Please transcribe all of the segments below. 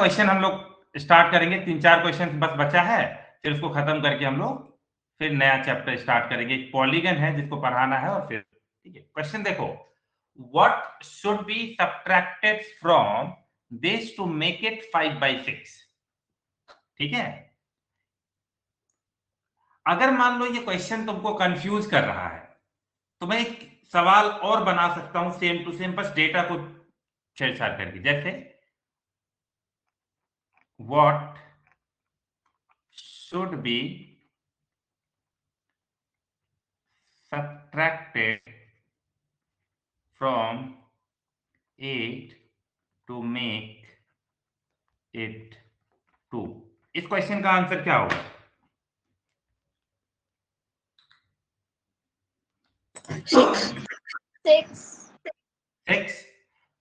Question हम लोग start करेंगे, 3-4 क्वेश्चन बस बचा है, फिर उसको खत्म करके हम लोग फिर नया चैप्टर स्टार्ट करेंगे। एक पॉलीगन है जिसको पढ़ाना है और फिर ठीक है। क्वेश्चन देखो, what should be subtracted from this to make it 5/6। ठीक है, अगर मान लो ये क्वेश्चन तुमको कंफ्यूज कर रहा है तो मैं एक सवाल और बना सकता हूं सेम टू सेम, बस डेटा को छेड़छाड़ करके। जैसे what should be subtracted from 8 to make it 2। इस क्वेश्चन का आंसर क्या होगा? 6।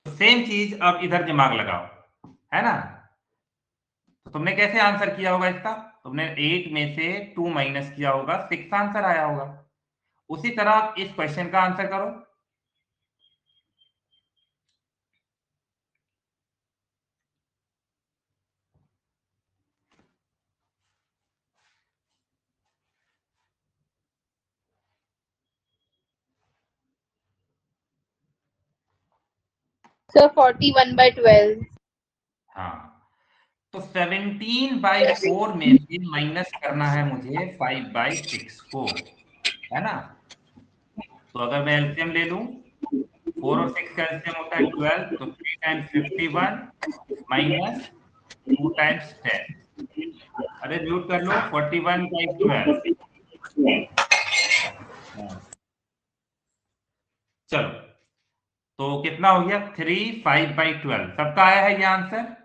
तो सेम चीज अब इधर दिमाग लगाओ, है ना? तो तुमने कैसे आंसर किया होगा इसका? तुमने 8 में से 2 माइनस किया होगा, 6 आंसर आया होगा। उसी तरह आप इस क्वेश्चन का आंसर करो। सर 41/12। हाँ, तो 17/4 में से माइनस करना है मुझे 5/6 को, है ना? तो अगर मैं एलसीएम ले लूं, 4 और 6 का एलसीएम होता है 12, तो 3 टाइम्स 51 माइनस 2 टाइम्स 10। अरे म्यूट कर लो, 41/12। चलो, तो कितना हो गया? 3 5/12। सबका आया है ये आंसर?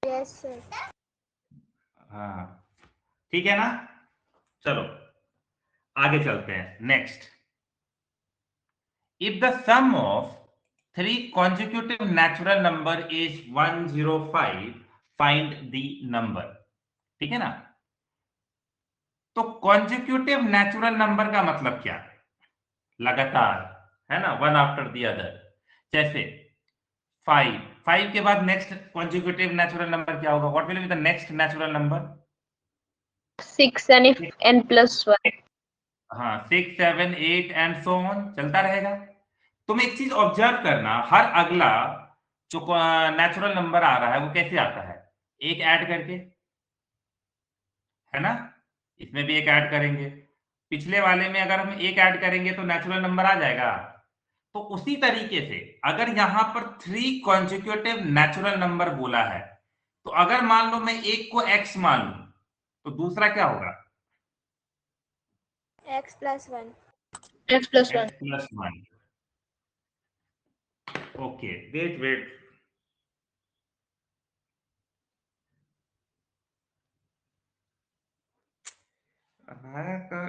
Yes sir. हाँ, ठीक है ना? चलो आगे चलते हैं। Next, if the sum of 3 consecutive natural number is 105, find the number। ठीक है ना? तो कॉन्जिक्यूटिव नेचुरल नंबर का मतलब क्या है? लगातार, है ना, वन आफ्टर द अदर। जैसे 5 के बाद नेक्स्ट कॉन्जिक्यूटिव नेचुरल नंबर क्या होगा? What will be the next natural number? 6 and n+1। हाँ, 6 7 8 एंड सो ऑन, चलता रहेगा। तुम एक चीज ऑब्जर्व करना, हर अगला जो नेचुरल नंबर आ रहा है वो कैसे आता है? एक ऐड करके, है ना? इसमें भी एक ऐड करेंगे, पिछले वाले में अगर हम एक ऐड करेंगे तो नेचुरल नंबर आ जाएगा। तो उसी तरीके से अगर यहां पर 3 कॉन्जिक्यूटिव नेचुरल नंबर बोला है, तो अगर मान लो मैं एक को x मान लूं तो दूसरा क्या होगा? x+1। x+1। Okay, wait wait, का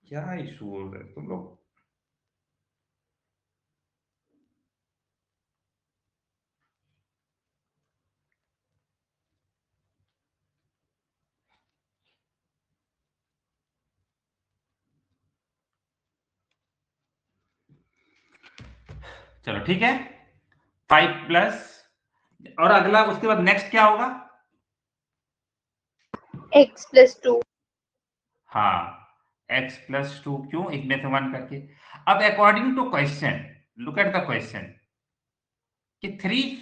क्या इशू हो रहा है तुम लोग? चलो ठीक है, 5 प्लस, और अगला उसके बाद नेक्स्ट क्या होगा? x+2। हाँ, x+2। क्यों? इसमें से 1 करके। अब according to question, look at the question, कि 3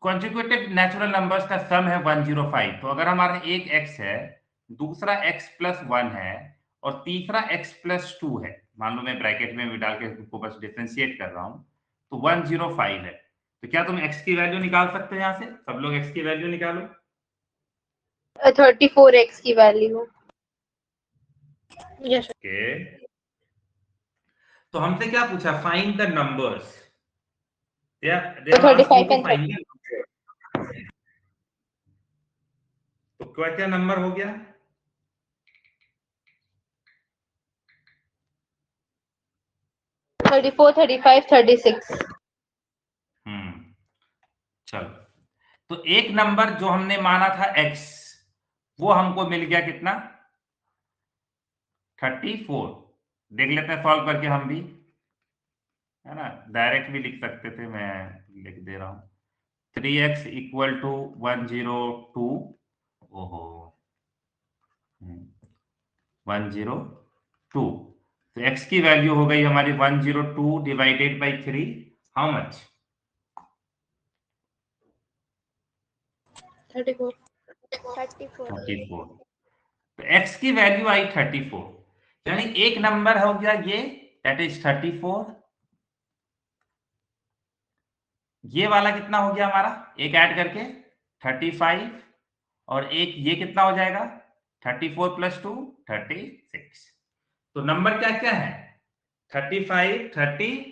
कॉन्जिक्यूटिव नेचुरल नंबर्स का सम है 105। तो अगर हमारा एक x है, दूसरा x+1 है और तीसरा x+2 है, मान लो मैं ब्रैकेट में भी डाल के इसको बस डिफरेंशिएट कर रहा हूं, तो 105 है। तो क्या तुम x की वैल्यू निकाल सकते हो? यहां से सब लोग x की वैल्यू निकालो। 34x की वैल्यू। यस। ओके, तो हमसे क्या पूछा? Find the numbers. दे तो are asking 35 to and find. तो क्या नंबर हो गया? 34, 35, 36। चलो, तो एक नंबर जो हमने माना था x, वो हमको मिल गया कितना? 34। देख लेते हैं सॉल्व करके हम भी, है ना, डायरेक्ट भी लिख सकते थे, मैं लिख दे रहा हूँ 3x इक्वल टू 102। ओहो 102। तो x की वैल्यू हो गई हमारी 102 डिवाइडेड बाई 3, हाउ मच? 34। 34. 34। तो x की वैल्यू आई 34, यानी एक नंबर हो गया ये, दैट इज 34। ये वाला कितना हो गया हमारा, एक ऐड करके 35, और एक ये कितना हो जाएगा 34 प्लस 2 36। तो नंबर क्या क्या है 35, 34,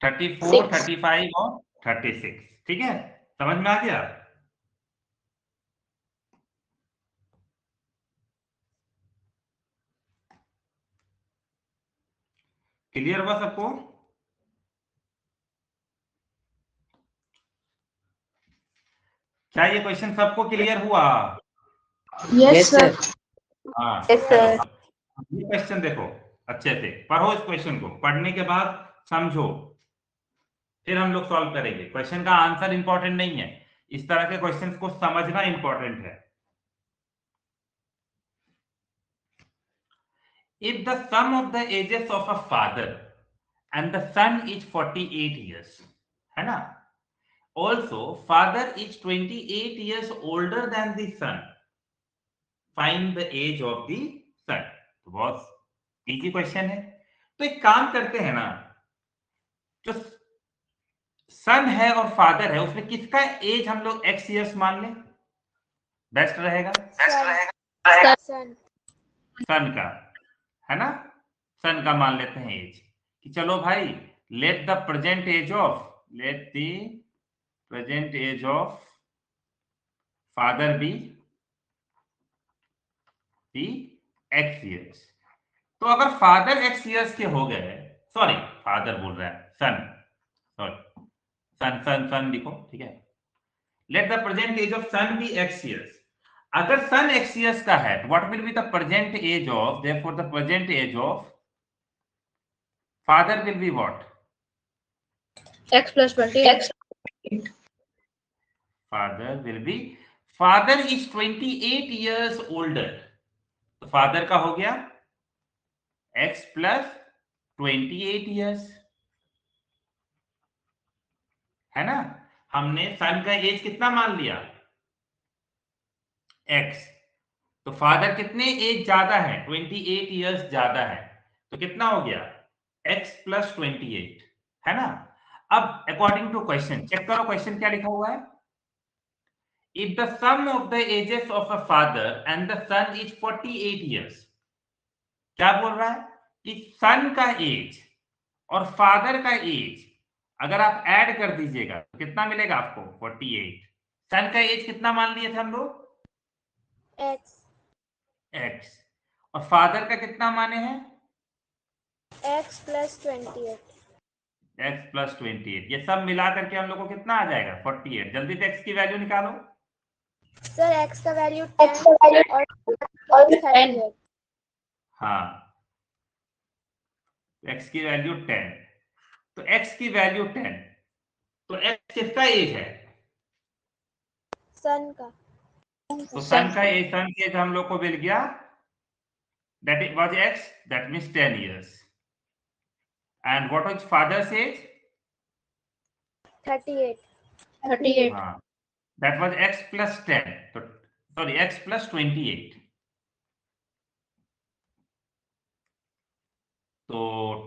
35 और 36। ठीक है, समझ में आ गया? क्लियर हुआ सबको? क्या ये क्वेश्चन सबको क्लियर हुआ? Yes sir. हाँ यस चलो, सर। ये क्वेश्चन देखो, अच्छे से पढ़ो इस क्वेश्चन को, पढ़ने के बाद समझो, फिर हम लोग सॉल्व करेंगे। क्वेश्चन का आंसर इंपॉर्टेंट नहीं है, इस तरह के क्वेश्चंस को समझना इंपॉर्टेंट है। If the sum of the ages of a father and the son is 48 years, है ना, also father is 28 years older than the son, find the age of the son। तो बहुत इजी क्वेश्चन है। तो एक काम करते हैं ना, जो सन है और फादर है उसमें किसका एज हम लोग x इयर्स मान लें, बेस्ट रहेगा? Son. सन का, है ना, सन का मान लेते हैं एज, कि चलो भाई let the present age of father be x years. तो अगर फादर x इयर्स के हो गए, सॉरी फादर बोल रहा है, सन, सॉरी सन सन सन लिखो, ठीक है, let the present age of son be x years. अगर सन x इयर्स का है, what will be the present age of, therefore the present age of father will be what? X plus 20. Father will be, father is 28 years older, तो father का हो गया x plus 28 years, है ना। हमने सन का एज कितना मान लिया x, तो फादर कितने एज ज्यादा है 28 इयर्स ज्यादा है, तो कितना हो गया x plus 28, है ना। अब अकॉर्डिंग टू क्वेश्चन चेक करो, क्वेश्चन क्या लिखा हुआ है, if the sum of the ages of a father and the son is 48 years, क्या बोल रहा है कि सन का एज और फादर का एज अगर आप ऐड कर दीजिएगा तो कितना मिलेगा आपको 48। सन का एज कितना मान लिए थे हम लोग X. x, और फादर का कितना माने हैं X plus 28. x प्लस 28, ये सब मिला करके हम लोग को कितना आ जाएगा 48। जल्दी से x की वैल्यू निकालो। Sir, X का वैल्यू 10 और 38. हाँ, x की वैल्यू 10, तो x की वैल्यू 10, तो x किसका एज है, सन का. तो सन का एज हम लोग को मिल गया, that it was x, that means 10 years, and what was father's age 38. 38. हाँ, that was x plus 10, तो sorry x plus 28, तो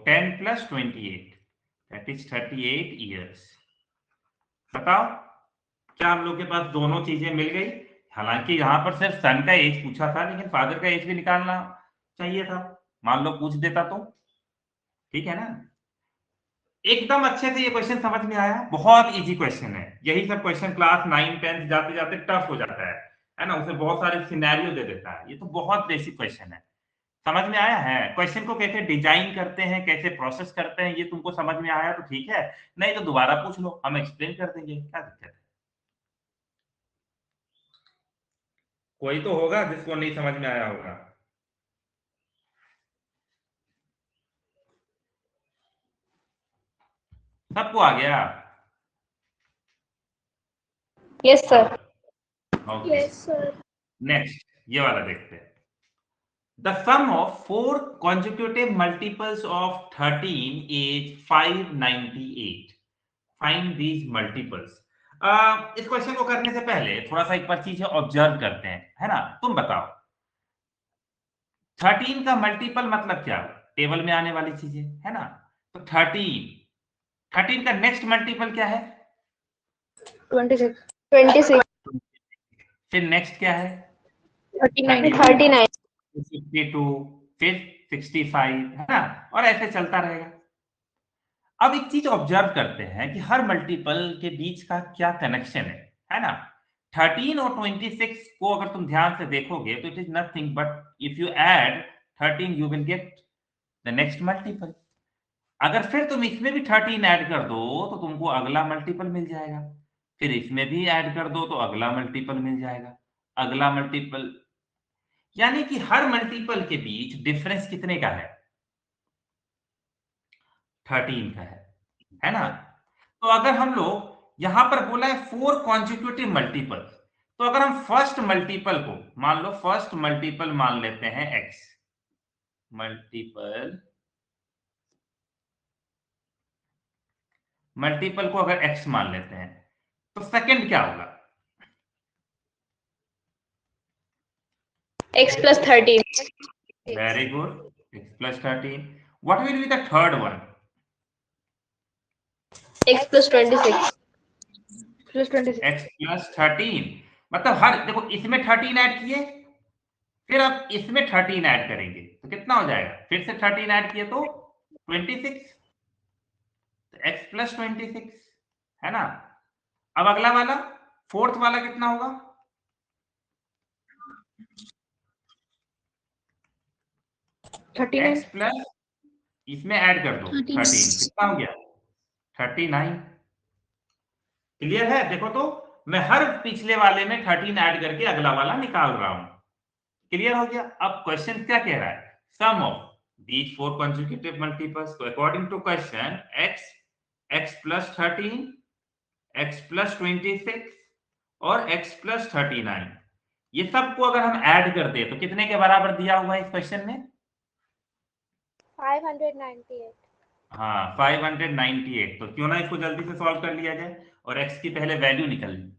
10 plus 28 that is 38 years। बताओ क्या हम लोग के पास दोनों चीजें मिल गई? हालांकि यहाँ पर सिर्फ सन का एज पूछा था, लेकिन फादर का एज भी निकालना चाहिए था, मान लो पूछ देता तो, ठीक है ना। एकदम अच्छे से ये क्वेश्चन समझ में आया, बहुत इजी क्वेश्चन है। यही सब क्वेश्चन क्लास 9 10 जाते जाते टफ हो जाता है ना, उसे बहुत सारे सिनेरियो दे देता है। ये तो बहुत बेसिक क्वेश्चन है, समझ में आया है? क्वेश्चन को कैसे डिजाइन करते हैं, कैसे प्रोसेस करते हैं, ये तुमको समझ में आया तो ठीक है, नहीं तो दोबारा पूछ लो, हम एक्सप्लेन कर देंगे, क्या दिक्कत है। कोई तो होगा जिसको नहीं समझ में आया होगा। सबको आ गया? Yes, sir. Okay, Yes, sir. Next ये वाला देखते हैं। The sum of 4 consecutive multiples of 13 is 598. Find these multiples. इस क्वेश्चन को करने से पहले थोड़ा सा एक बार चीजें ऑब्जर्व करते हैं, है ना? तुम बताओ 13 का मल्टीपल मतलब क्या? टेबल में आने वाली चीजें, है ना? तो 13 का नेक्स्ट मल्टीपल क्या है? 26. 26. फिर नेक्स्ट क्या है? 39. 39. 52, फिर 65, है ना? और ऐसे चलता रहेगा। अब एक चीज ऑब्जर्व करते हैं कि हर मल्टीपल के बीच का क्या कनेक्शन है ना? 13 और 26 को अगर तुम ध्यान से देखोगे तो it is nothing but if you add 13 you will get the next multiple. अगर फिर तुम इसमें भी 13 ऐड कर दो तो तुमको अगला मल्टीपल मिल जाएगा, फिर इसमें भी ऐड कर दो तो अगला मल्टीपल मिल जाएगा, अगला मल्टीपल। यानी कि हर मल्टीपल के बीच डिफरेंस कितने का है? 13 का है ना? तो अगर हम लोग यहां पर बोला है 4 कॉन्जिक्यूटिव मल्टीपल, तो अगर हम फर्स्ट मल्टीपल को मान लो, फर्स्ट मल्टीपल मान लेते हैं x, मल्टीपल को अगर x मान लेते हैं तो सेकंड क्या होगा? X plus 13. Very good, x plus 13. What will be the third one? X plus 26. Plus 26. x plus 13। मतलब हर देखो इसमें 13 ऐड किए, फिर अब इसमें 13 ऐड करेंगे तो कितना हो जाएगा? फिर से 13 ऐड किए तो 26, x प्लस 26, है ना? अब अगला वाला फोर्थ वाला कितना होगा? x प्लस इसमें ऐड कर दो 13, कितना हो गया? 39। क्लियर है? देखो तो मैं हर पिछले वाले में 13 ऐड करके अगला वाला निकाल रहा हूं। क्लियर हो गया? अब क्वेश्चन क्या कह रहा है? सम of these 4 consecutive multiples. So according to question, x plus 13, x plus 26 और x plus 39, ये सबको अगर हम ऐड कर दे तो कितने के बराबर दिया हुआ है इस क्वेश्चन में? 598. हाँ 598। तो क्यों ना इसको जल्दी से सॉल्व कर लिया जाए और x की पहले वैल्यू निकल ली।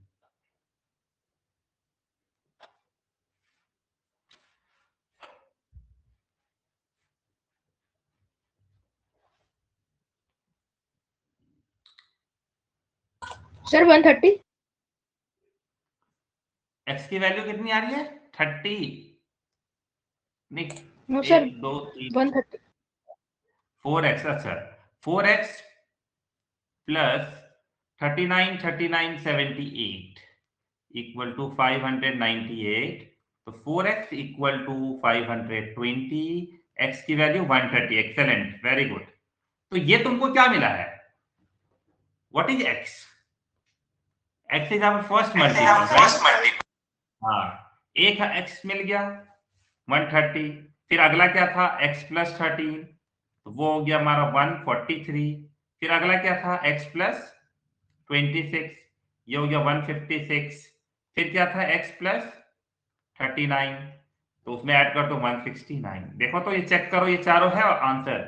Sir, 130. x की वैल्यू कितनी आ रही है? 30। नहीं, No, sir. 1 2 3 130. 4x। अच्छा 4x प्लस 39 39 78 इक्वल टू 598। तो 4x इक्वल टू 520, x की वैल्यू 130। Excellent, very good. तो ये तुमको क्या मिला है? What is x? x is our first multiple. हाँ, एक x मिल गया 130, फिर अगला क्या था? x प्लस 13, तो वो हो गया हमारा 143। फिर अगला क्या था? x प्लस 26, ये हो गया 156। फिर क्या था? x प्लस 39, तो उसमें ऐड कर दो 169। देखो तो ये चेक करो, ये चारों है आंसर,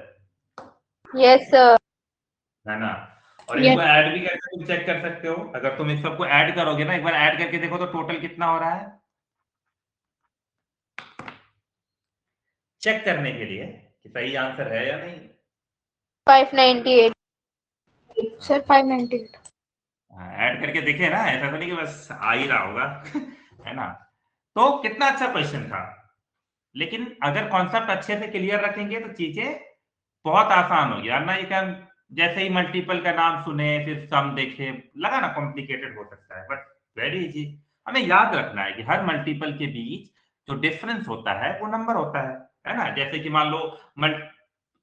Yes, sir. है ना? और Yes. इनको ऐड भी करके तुम चेक कर सकते हो। अगर तुम इस सबको ऐड करोगे ना, एक बार ऐड करके देखो तो टोटल कितना हो रहा है, चेक करने के लिए कि सही आंसर है या नहीं। 598. Sir, 598. ऐड करके देखे ना, ऐसा तो नहीं कि बस आ ही रहा होगा है ना? तो कितना अच्छा क्वेश्चन था, लेकिन अगर कॉन्सेप्ट अच्छे से क्लियर रखेंगे तो चीजें बहुत आसान होगी। वरना ये क्या, जैसे ही मल्टीपल का नाम सुने फिर सम देखे, लगा ना कॉम्प्लिकेटेड हो सकता है, बट वेरी इजी। हमें याद रखना है कि हर मल्टीपल के बीच जो डिफरेंस होता है वो नंबर होता है ना? जैसे कि मान लो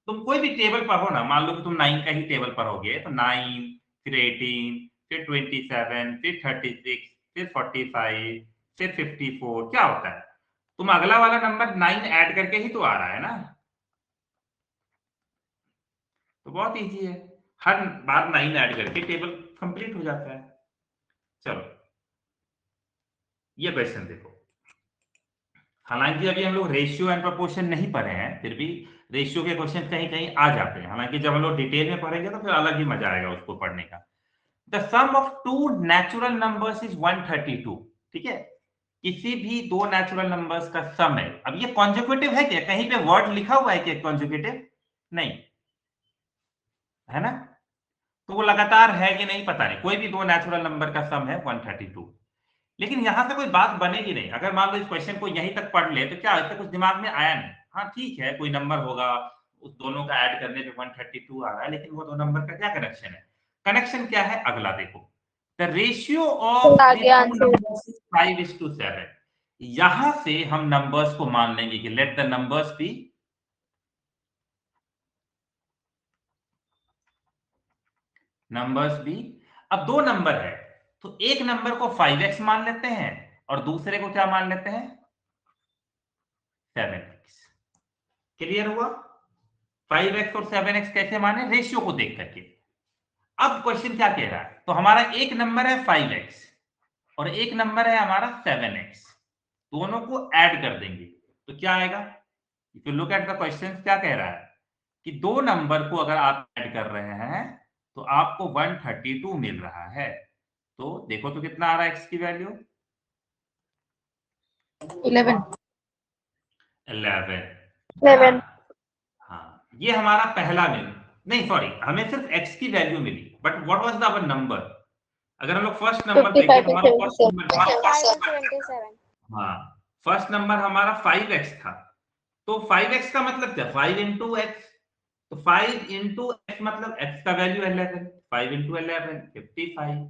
तुम कोई भी टेबल पर हो ना, मान लो कि तुम 9 का ही टेबल पर होगे तो 9, फिर 18, फिर 27, फिर 36, फिर 45, फिर 54, क्या होता है? तुम अगला वाला नंबर 9 ऐड करके ही तो आ रहा है ना? तो बहुत इजी है। हर बार 9 ऐड करके टेबल कंप्लीट हो जाता है। चलो ये क्वेश्चन देखो, हालांकि अभी हम लोग रेशियो एंड प्रोपोर्शन नहीं पढ़े हैं, फिर भी रेशियो के क्वेश्चन कहीं कहीं आ जाते हैं। हालांकि जब हम लोग डिटेल में पढ़ेंगे तो फिर अलग ही मजा आएगा उसको पढ़ने का। The sum of two natural numbers is 132। ठीक है, किसी भी दो नेचुरल नंबर्स का सम है। अब ये कॉन्जुगेटिव है क्या? कहीं पे वर्ड लिखा हुआ है क्या कॉन्जुगेटिव? नहीं है ना, तो वो लगातार है कि नहीं पता नहीं। कोई भी दो नेचुरल नंबर का सम है 132। लेकिन यहां से कोई बात बनेगी नहीं। अगर मान लो इस क्वेश्चन को यहीं तक पढ़ ले तो क्या इससे कुछ दिमाग में आया नहीं, हाँ ठीक है कोई नंबर होगा, उस दोनों का ऐड करने पे 132 आ रहा है, लेकिन वो दो नंबर का क्या कनेक्शन है? कनेक्शन क्या है अगला देखो, द रेशियो ऑफ द आगे टू आंसर नंबर्स इज 5:7। यहां से हम नंबर्स को मान लेंगे कि let the numbers be, numbers be. अब दो नंबर है तो एक नंबर को 5x मान लेते हैं और दूसरे को क्या मान लेते हैं? 7x। क्लियर हुआ? 5x और 7x कैसे माने? रेशियो को देख करके। अब क्वेश्चन क्या कह रहा है, तो हमारा एक नंबर है 5x और एक नंबर है हमारा 7x, दोनों को ऐड कर देंगे तो क्या आएगा? If you look at the question, क्या कह रहा है कि दो नंबर को अगर आप ऐड कर रहे हैं तो आपको 132 मिल रहा है। तो देखो तो कितना आ रहा है x की वैल्यू? 11 11। हाँ, ये हमारा पहला मिल, नहीं सॉरी, हमें सिर्फ x की वैल्यू मिली, but what was the our number? अगर हम लोग फर्स्ट नंबर देखें 55 तो हमारा and फर्स्ट 77 नंबर था, 5 and 27. हाँ फर्स्ट नंबर हमारा 5x था। तो 5x का मतलब क्या? 5 इंटू एक्स। तो 5 इंटू एक्स मतलब x का वैल्यू 11, 5 इंटू 11 55।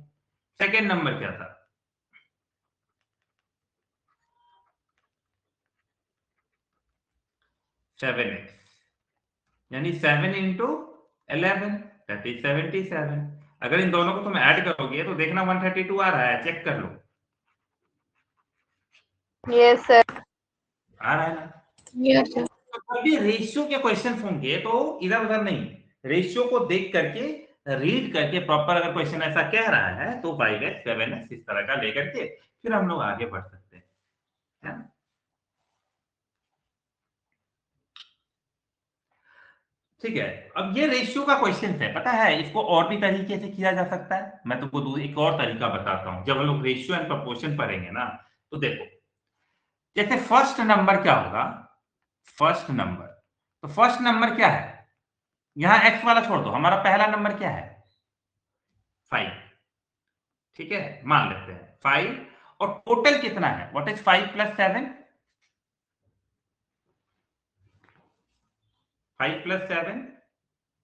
सेकेंड नंबर क्या था? 7x, यानी 7 इंटू 11 दैट इज 77। अगर इन दोनों को तुम ऐड करोगे तो देखना 132 आ रहा है, चेक कर लो। yes sir आ रहा है ना? yes sir तो कभी रेशियो के क्वेश्चन होंगे तो इधर उधर नहीं, रेशियो को देख करके रीड करके प्रॉपर, अगर क्वेश्चन ऐसा कह रहा है तो 5x 7x इस तरह का लेकर के फिर हम लोग आगे बढ़ सकते हैं, है ना? ठीक है, अब ये रेशियो का क्वेश्चन है, पता है इसको और भी तरीके से किया जा सकता है। मैं तुमको एक और तरीका बताता हूं, जब हम लोग रेशियो एंड प्रोपोर्शन पढ़ेंगे ना, तो देखो जैसे फर्स्ट नंबर क्या होगा, फर्स्ट नंबर, तो फर्स्ट नंबर क्या है? यहां एक्स वाला छोड़ दो, हमारा पहला नंबर क्या है? 5। ठीक है, मान लेते हैं 5, और टोटल कितना है? What is 5 plus 7? 5 प्लस 7,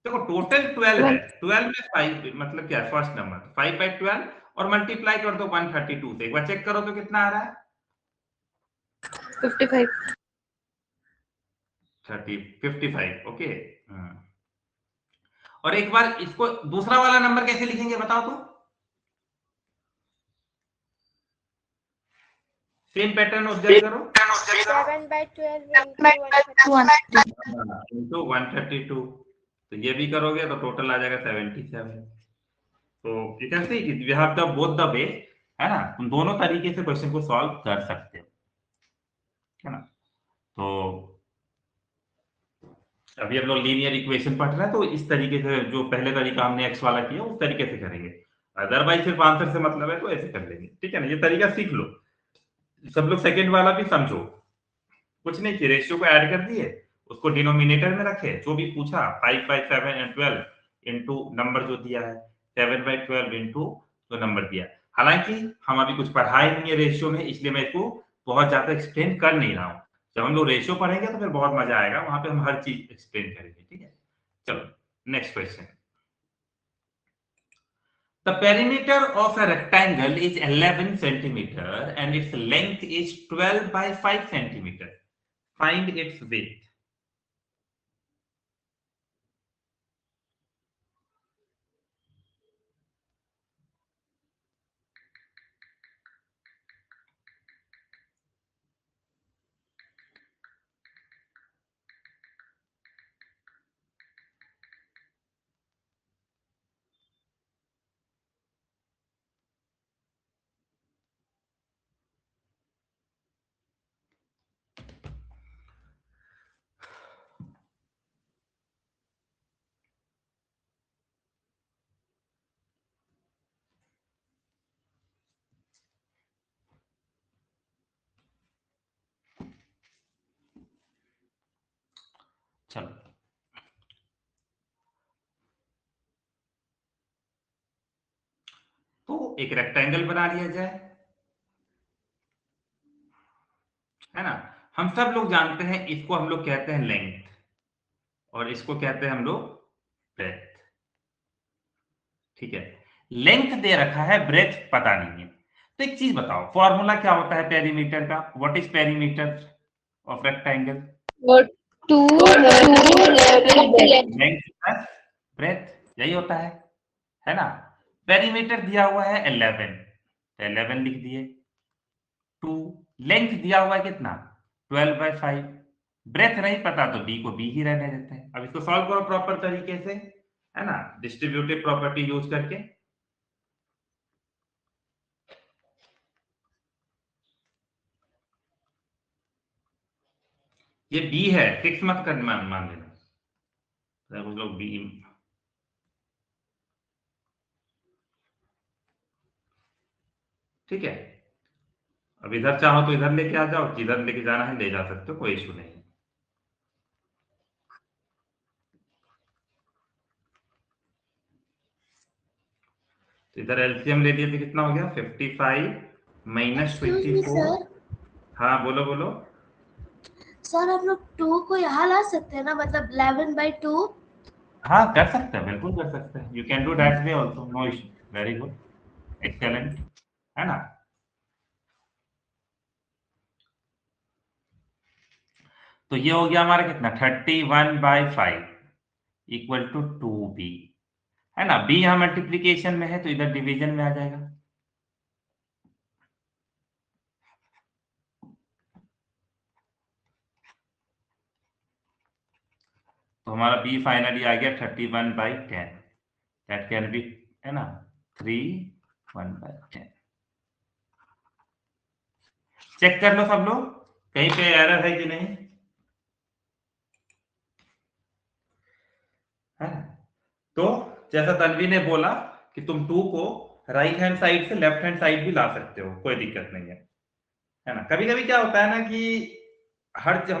देखो टोटल 12 है, 12 में 5 मतलब क्या है? फर्स्ट नंबर 5/12 और मल्टीप्लाई कर दो 132 से, एक बार चेक करो तो कितना आ रहा है? 55 55। ओके। और एक बार इसको दूसरा वाला नंबर कैसे लिखेंगे बताओ तो? सेम पैटर्न ऑब्जर्व करो। 7/12 into 132. इंटू 132, तो ये भी करोगे तो टोटल आ जाएगा 77। तो you can see we have the both the way, है ना? तुम दोनों तरीके से क्वेश्चन को सॉल्व कर सकते हो, है ना? तो अभी हम लोग लीनियर इक्वेशन पढ़ रहे हैं तो इस तरीके से जो पहले तरीका हमने एक्स वाला किया उस तरीके से करेंगे। अदरवाइज सिर्फ आंसर से मतलब है तो ऐसे कर लेंगे, ठीक है ना? ये तरीका सीख लो, सब लोग सेकंड वाला भी समझो। कुछ नहीं कि रेशियो को ऐड कर दिए, उसको डिनोमिनेटर में रखे, जो भी पूछा 5/7 एंड 12 इंटू नंबर जो दिया है, 7/12 इंटू जो नंबर दिया। हालांकि हम अभी कुछ पढ़ाए नहीं है रेशियो में, इसलिए मैं इसको बहुत ज्यादा एक्सप्लेन कर नहीं रहा हूँ। जब हम लोग रेशियो पढ़ेंगे तो फिर बहुत मजा आएगा, वहां पे हम हर चीज एक्सप्लेन करेंगे, ठीक है? चलो next question. The perimeter of a rectangle is 11 centimeter and its length is 12 by 5 centimeter. Find its width. चलो, तो एक रेक्टेंगल बना लिया जाए, है ना। हम सब लोग जानते हैं इसको हम लोग कहते हैं लेंथ और इसको कहते हैं हम लोग ब्रेथ। ठीक है, लेंथ दे रखा है, ब्रेथ पता नहीं है। तो एक चीज बताओ, फॉर्मूला क्या होता है पेरीमीटर का? What is perimeter of rectangle? Length plus breadth, यही होता है ना। पेरीमीटर दिया हुआ है 11, तो 11 लिख दिए। 2 लेंथ दिया हुआ है कितना? 12/5। ब्रेथ नहीं पता तो b को b ही रहने देते हैं। अब इसको सॉल्व करो प्रॉपर तरीके से, है ना, डिस्ट्रीब्यूटिव प्रॉपर्टी यूज करके। ये b है, फिक्स मत कर मान लेना, कुछ लोग b। ठीक है, अब इधर चाहो तो इधर लेके आ जाओ, जिधर लेके जाना है ले जा सकते हो, कोई इशू नहीं है। तो इधर एलसीएम ले लिए तो कितना हो गया? 55 माइनस 24। हाँ बोलो बोलो। सर हम लोग 2 को यहाँ ला सकते हैं ना, मतलब 11/2। हाँ कर सकते हैं, बिल्कुल कर सकते हैं। You can do that way also, no issue. Very good, excellent, है ना। तो ये हो गया हमारा कितना? 31/5 इक्वल टू 2b, है ना। b यहाँ मल्टीप्लीकेशन में है तो इधर डिवीजन में आ जाएगा। तो हमारा b फाइनली आ गया 31/10। दैट कैन बी, है ना, 3/1/10। चेक कर लो सब लोग, कहीं पे एरर है कि नहीं, है। तो जैसा तन्वी ने बोला कि तुम 2 को राइट हैंड साइड से लेफ्ट हैंड साइड भी ला सकते हो, कोई दिक्कत नहीं है ना। कभी कभी क्या होता है ना कि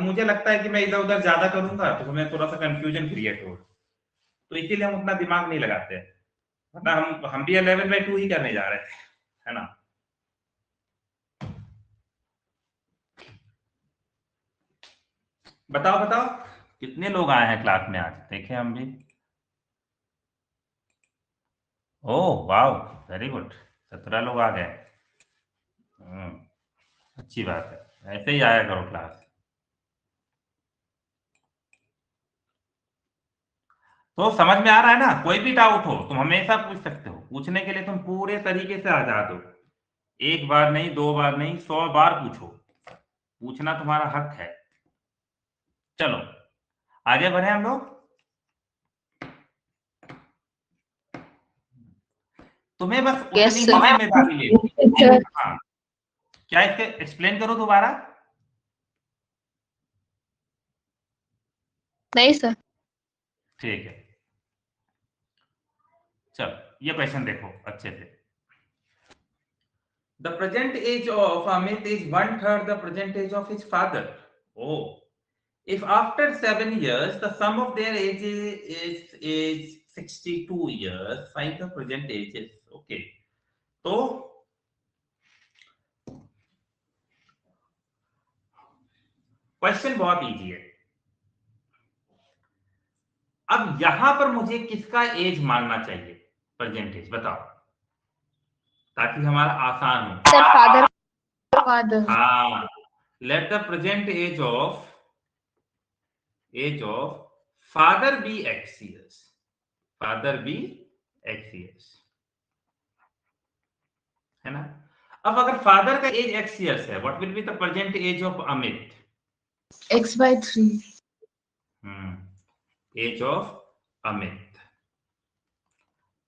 मुझे लगता है कि मैं इधर उधर ज्यादा करूंगा तो हमें थोड़ा सा कंफ्यूजन क्रिएट हो, तो इसीलिए हम उतना दिमाग नहीं लगाते हैं, वरना हम भी 11/2 ही करने जा रहे थे, है ना। बताओ बताओ कितने लोग आए हैं क्लास में आज, देखें हम भी। ओह वाह, वेरी गुड, 17 लोग आ गए। अच्छी बात है, ऐसे ही आया करो क्लास। तो समझ में आ रहा है ना? कोई भी डाउट हो तुम हमेशा पूछ सकते हो, पूछने के लिए तुम पूरे तरीके से आजाद हो। एक बार नहीं, 2 बार नहीं, 100 बार पूछो, पूछना तुम्हारा हक है। चलो आगे बढ़े हम लोग। तुम्हें बस उतनी ही जिम्मेदारी लेनी है। हाँ, क्या इसके एक्सप्लेन करो दोबारा? नहीं सर। ठीक है, चलो ये क्वेश्चन देखो अच्छे से। The present age of Amit is 1/3 the present age of his father. Oh, if after 7 years the sum of their ages is 62 years, find the present ages. Okay, तो क्वेश्चन बहुत easy है। अब यहां पर मुझे किसका एज मानना चाहिए? प्रेजेंट एज बताओ, ताकि हमारा आसान हो। Sir father. हाँ, let the present age of father be x years, father be x years, है ना। अब अगर फादर का एज x years है, what will be the present age of Amit? x/3। Age of Amit,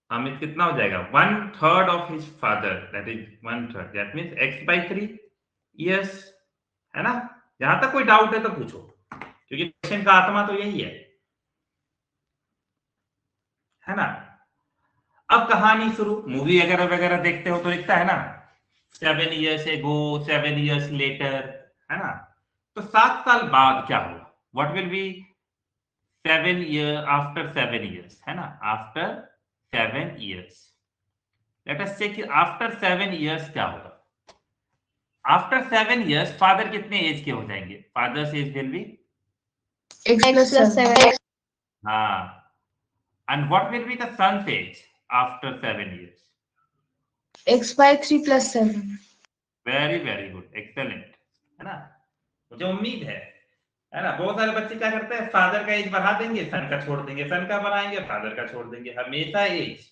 Amit कितना हो जाएगा? 1/3 of his father, that is 1/3, that means x/3 years, है ना। यहां तक कोई डाउट है तो पूछो, क्योंकि क्वेश्चन का आत्मा तो यही है ना। अब कहानी शुरू, मूवी वगैरह वगैरह देखते हो तो दिखता है ना, 7 years ago, 7 years later, है ना। तो 7 साल बाद क्या हुआ? What will be 7 year after 7 years, है ना, after 7 years. Let us check after 7 years क्या होगा. आफ्टर 7 years फादर कितने एज के हो जाएंगे? Father's age will be X plus 7. हाँ. And what will be the son's age after 7 years? X by 3 plus 7. Very very good, excellent, है ना. मुझे उम्मीद है ना. बहुत सारे बच्चे क्या करते हैं, फादर का एज बढ़ा देंगे, सन का छोड़ देंगे, सन का बढ़ाएंगे, फादर का छोड़ देंगे. हमेशा एज,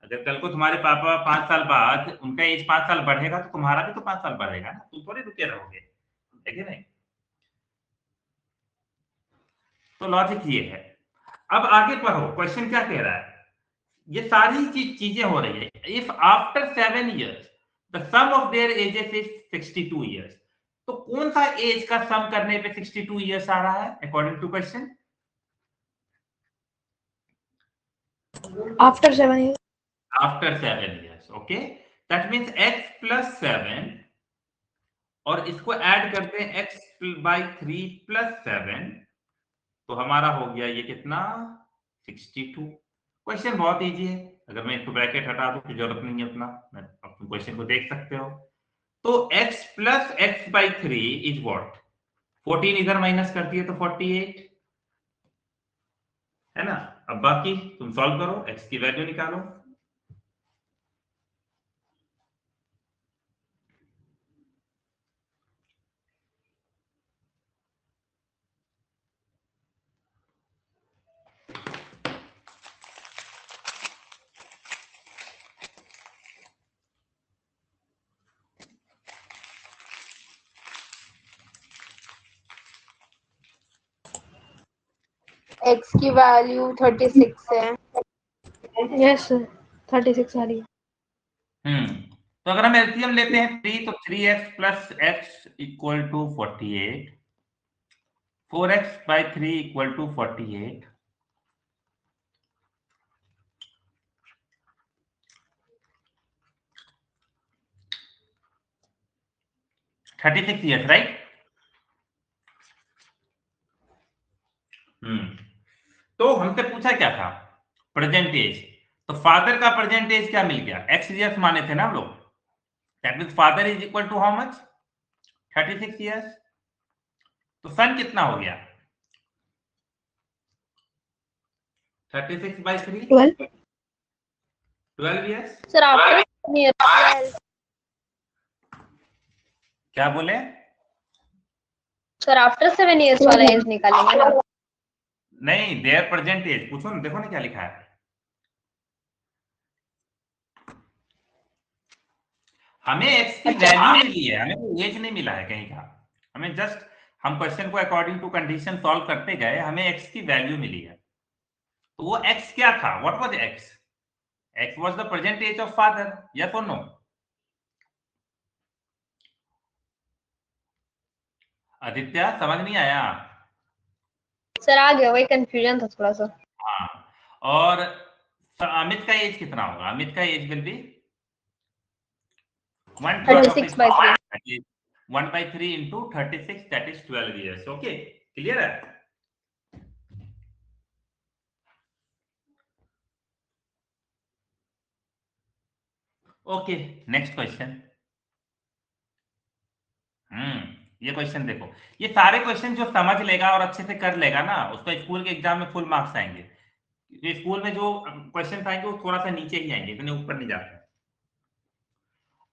अगर कल को तुम्हारे पापा 5 साल बाद उनका एज 5 साल बढ़ेगा तो तुम्हारा भी तो 5 साल बढ़ेगा ना. तुम थोड़ी रुके रहोगे, है कि नहीं. तो लॉजिक ये है. अब आगे पढ़ो, क्वेश्चन क्या कह रहा है. ये सारी चीजें हो रही है. If after 7 years the sum of their ages is 62 years, तो कौन सा एज का सम करने पे 62 years आ रहा है according to question? After 7 years. After 7 years. Okay, that means x plus 7 और इसको ऐड करते हैं x by 3 plus 7, तो हमारा हो गया ये कितना, 62. क्वेश्चन बहुत इजी है. अगर मैं इसको ब्रैकेट हटा दूं तो जरूरत नहीं है उतना, आप क्वेश्चन को देख सकते हो. तो x plus x by 3 is what? 14 इधर माइनस कर दिए तो 48, है ना. अब बाकी तुम सॉल्व करो, x की वैल्यू निकालो. X की वैल्यू 36 है. Yes, sir. 36 आ रही है. तो अगर हम एलसीएम लेते हैं 3, तो 3x plus x equal to 48, 4x by 3 equal to 48, 36 years, right. तो हमसे पूछा क्या था, प्रेजेंट एज. तो फादर का प्रेजेंट एज क्या मिल गया, x years माने थे ना हम लोग. That means father is equal to how much, 36 years. तो सन कितना हो गया, 36 by 3, 12. 12 years. Sir, after 7 years. 12. क्या बोले? Sir, after 7 years वाला एज निकालेंगे ना. नहीं, देयर प्रेजेंट एज पूछो ना, देखो ना क्या लिखा है. हमें x की वैल्यू मिली है, हमें कोई एज नहीं मिला है कहीं का. हमें जस्ट, हम क्वेश्चन को अकॉर्डिंग टू कंडीशन सॉल्व करते गए, हमें x की वैल्यू मिली है. तो वो x क्या था, what was x? x was the present age of father, yes और नो? आदित्य समझ नहीं आया? सर आ गया, वही कंफ्यूजन था थोड़ा सा. हाँ. और अमित का एज कितना होगा? अमित का as will B 36 by 3. 1 by 3 into 36, that is 12 years. Okay, clear है? Okay, next question. ये क्वेश्चन देखो. ये सारे क्वेश्चन जो समझ लेगा और अच्छे से कर लेगा ना, उसको स्कूल के एग्जाम में फुल मार्क्स आएंगे. ये स्कूल में जो क्वेश्चन आएंगे वो थोड़ा सा नीचे ही आएंगे, इतने ऊपर नहीं जाते.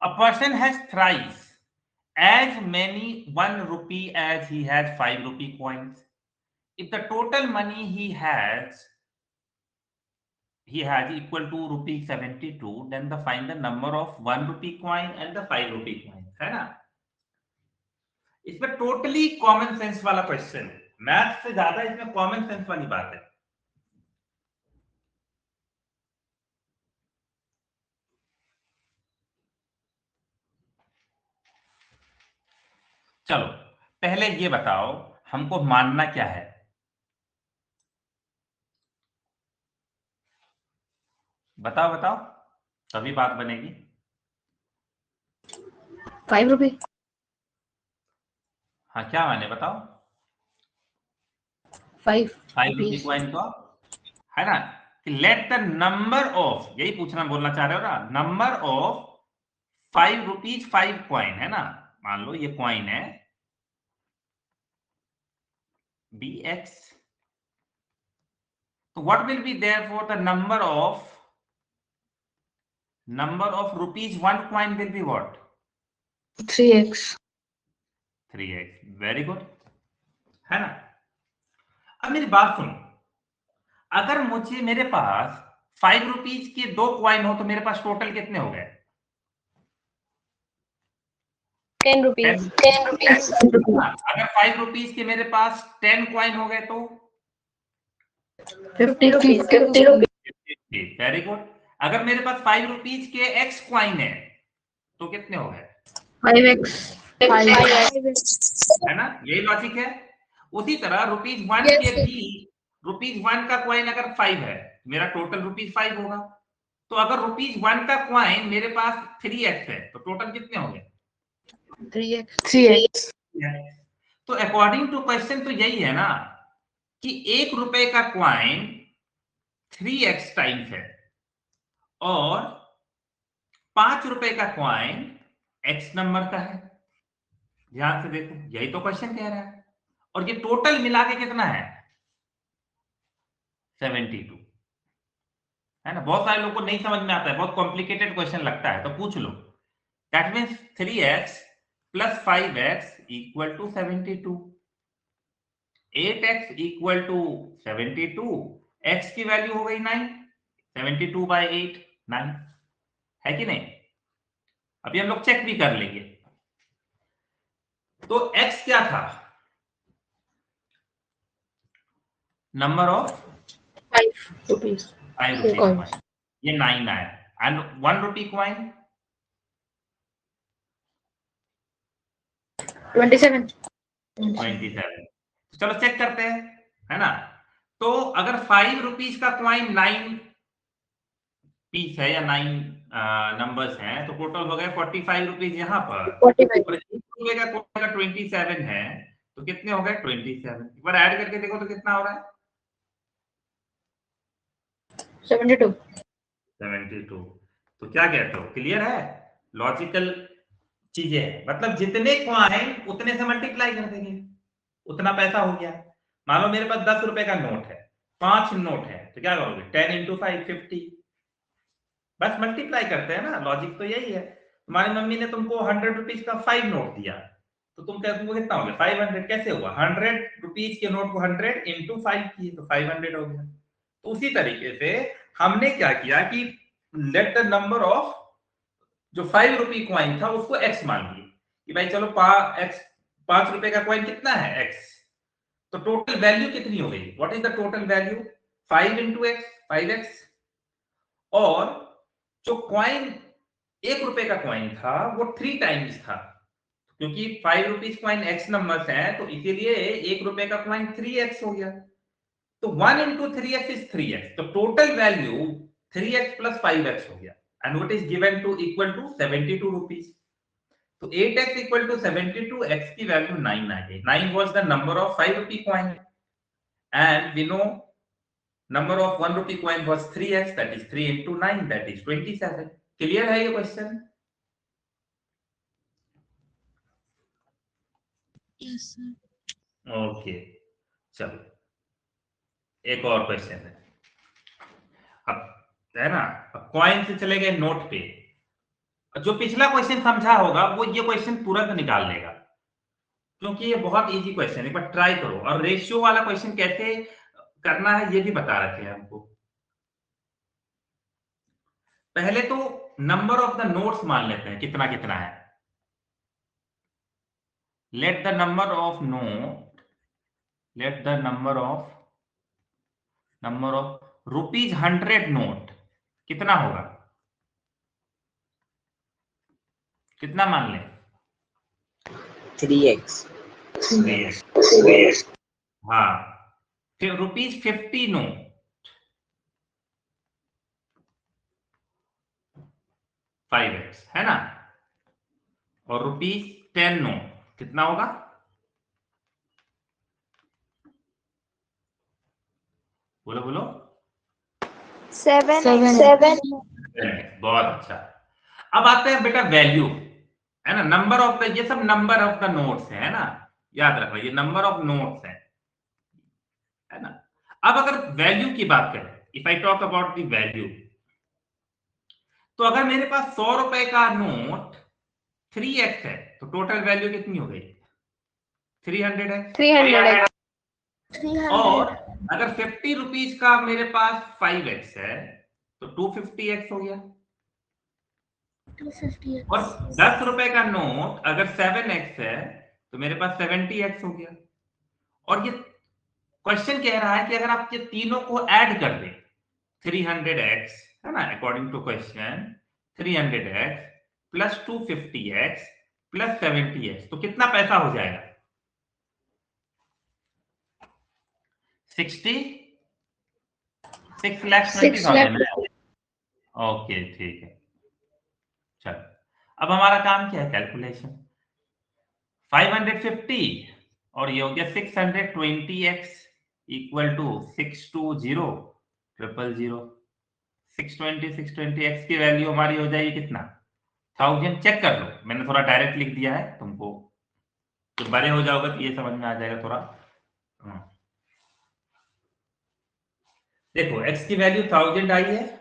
A person has thrice as many 1 rupee as he has 5 rupee coins. If the total money he has equal to rupee 72, then find the number of 1 rupee coin and the 5 rupee coin, है ना. इसमें totally common sense वाला question है. Math से ज्यादा इसमें common sense वाली बात है. चलो पहले ये बताओ, हमको मानना क्या है? बताओ बताओ, तभी बात बनेगी. 5 रुपए. हाँ, क्या माने बताओ. 5 रुपी कॉइन को, है ना, कि लेट द नंबर ऑफ, यही पूछना बोलना चाह रहे हो ना, नंबर ऑफ 5 रुपीज 5 कॉइन, है ना, मान लो ये कॉइन है bx, तो what will be there for the number of rupees 1 coin will be what? 3x. 3x, very good, है ना। अब मेरी बात सुनो, अगर मेरे पास 5 रुपीज के 2 कॉइन हो तो मेरे पास टोटल कितने हो गए? 10 rupees. 10 rupees. अगर 5 रुपीज के मेरे पास 10 कॉइन हो गए तो 50 rupees. 50 rupees. Very good. अगर मेरे पास 5 रुपीज के x कॉइन है तो कितने हो गए? 5x. 5 है ना, यही लॉजिक है। उसी तरह रुपीज 1 Yes, के sir. भी, रुपीज 1 का कॉइन अगर 5 है, मेरा टोटल रुपीज 5 होगा। तो अगर रुपीज 1 का कॉइन मेरे पास 3x है तो टोटल कितने हो गए? 3x. तो अकॉर्डिंग टू क्वेश्चन तो यही है ना कि 1 रुपए का कॉइन 3x टाइम्स है और 5 रुपए का कॉइन x नंबर का है। ध्यान से देखो, यही तो क्वेश्चन कह रहा है। और ये टोटल मिला के कितना है? 72, है ना। बहुत सारे लोगों को नहीं समझ में आता है, बहुत कॉम्प्लिकेटेड क्वेश्चन लगता है, तो पूछ लो। That means 3x plus 5x equal to 72, 8x equal to 72, x की वैल्यू हो गई 9, 72 बाई 8 9, है कि नहीं? अभी हम लोग चेक भी कर लेंगे। तो x क्या था? Number of 5 rupees. 5 rupees Coins. Coin, ये 9 आया। And 1 rupee coin 27. 27। चलो चेक करते हैं, है ना। तो अगर 5 रुपीज का कॉइन 9 पीस है या 9 नंबर्स हैं तो टोटल हो गए 45 रुपीज यहाँ पर। 45. और 1 रुपए का कॉइन का 27 है तो कितने हो गए? 27। एक बार ऐड करके देखो तो कितना हो रहा है? 72. 72। तो क्या कहते हो, क्लियर है? लॉजिकल चीजें, मतलब जितने कॉइन उतने से मल्टीप्लाई कर देंगे, उतना पैसा हो गया। मान लो मेरे पास 10 रुपए का नोट है, 5 नोट है, तो क्या करोगे? 10 इंटू 5 50, बस मल्टीप्लाई करते हैं ना, लॉजिक तो यही है। तुम्हारी मम्मी ने तुमको 100 रुपीज का 5 नोट दिया तो तुमको कितना हो गया? 500। कैसे हुआ? 100 रुपीज के नोट को 100 इंटू 5 किए तो 500 हो गया। तो उसी तरीके से हमने क्या किया कि लेट द नंबर ऑफ जो 5 रुपी कॉइन था उसको x मान लिए कि भाई चलो 5 रुपए का कॉइन कितना है? x। तो टोटल वैल्यू कितनी हो गई? What is the total value? 5 into x, 5x। और जो कॉइन 1 रुपए का कॉइन था वो 3 टाइम्स था, क्योंकि 5 रुपीज कॉइन x नंबर्स हैं तो इसीलिए 1 रुपए का कॉइन 3x हो गया। तो 1 इंटू 3x इज 3x, तो total value 3x plus 5x हो गया। And what is given to equal to 72 rupees. तो 8x इक्वल टू 72, x की वैल्यू 9 आ गई। 9 was the number of 5 rupee coin and we know number of 1 rupee coin was 3x, that is 3 into 9, that is 27। Clear है ये question? Yes, sir. Okay, चलो एक और question है। अब है ना, कॉइन से चले गए नोट पे। जो पिछला क्वेश्चन समझा होगा वो ये क्वेश्चन तुरंत निकाल लेगा, क्योंकि ये बहुत इजी क्वेश्चन है। एक बार ट्राई करो। और रेशियो वाला क्वेश्चन कैसे करना है ये भी बता रखे हैं हमको। पहले तो नंबर ऑफ द नोट्स मान लेते हैं कितना कितना है। Let the number of note, let the number of rupees 100 note कितना होगा? कितना मान लें? 3x। 3x। हाँ, फिर रुपीज 50 नोट 5x, है ना। और रुपीज 10 नोट कितना होगा? बोलो बोलो। 7 बहुत अच्छा। अब आते हैं बेटा वैल्यू, है ना, नंबर ऑफ द, ये सब नंबर ऑफ द नोट्स है ना, याद रखो ये नंबर ऑफ नोट्स है ना। अब अगर वैल्यू की बात करें, if I talk about the value, तो अगर मेरे पास 100 रुपए का नोट 3x है तो टोटल वैल्यू कितनी हो गई? 300 है। 300 और अगर 50 रुपीज का मेरे पास 5x है तो 250x हो गया। 250 और 10 रुपए का नोट अगर 7x है तो मेरे पास 70x हो गया। और ये क्वेश्चन कह रहा है कि अगर आप ये तीनों को ऐड कर दें, 300x है ना, according to question 300x plus 250x plus 70x, तो कितना पैसा हो जाएगा? 6,20,000। ओके ठीक है, चलो अब हमारा काम क्या है? कैलकुलेशन। 550 और ये हो गया 620x इक्वल टू 620,000। 620x की वैल्यू हमारी हो जाएगी कितना? 1000। चेक कर लो, मैंने थोड़ा डायरेक्ट लिख दिया है, तुमको तो बड़े हो जाओगे तो ये समझ में आ जाएगा थोड़ा। देखो x की वैल्यू 1000 आई है,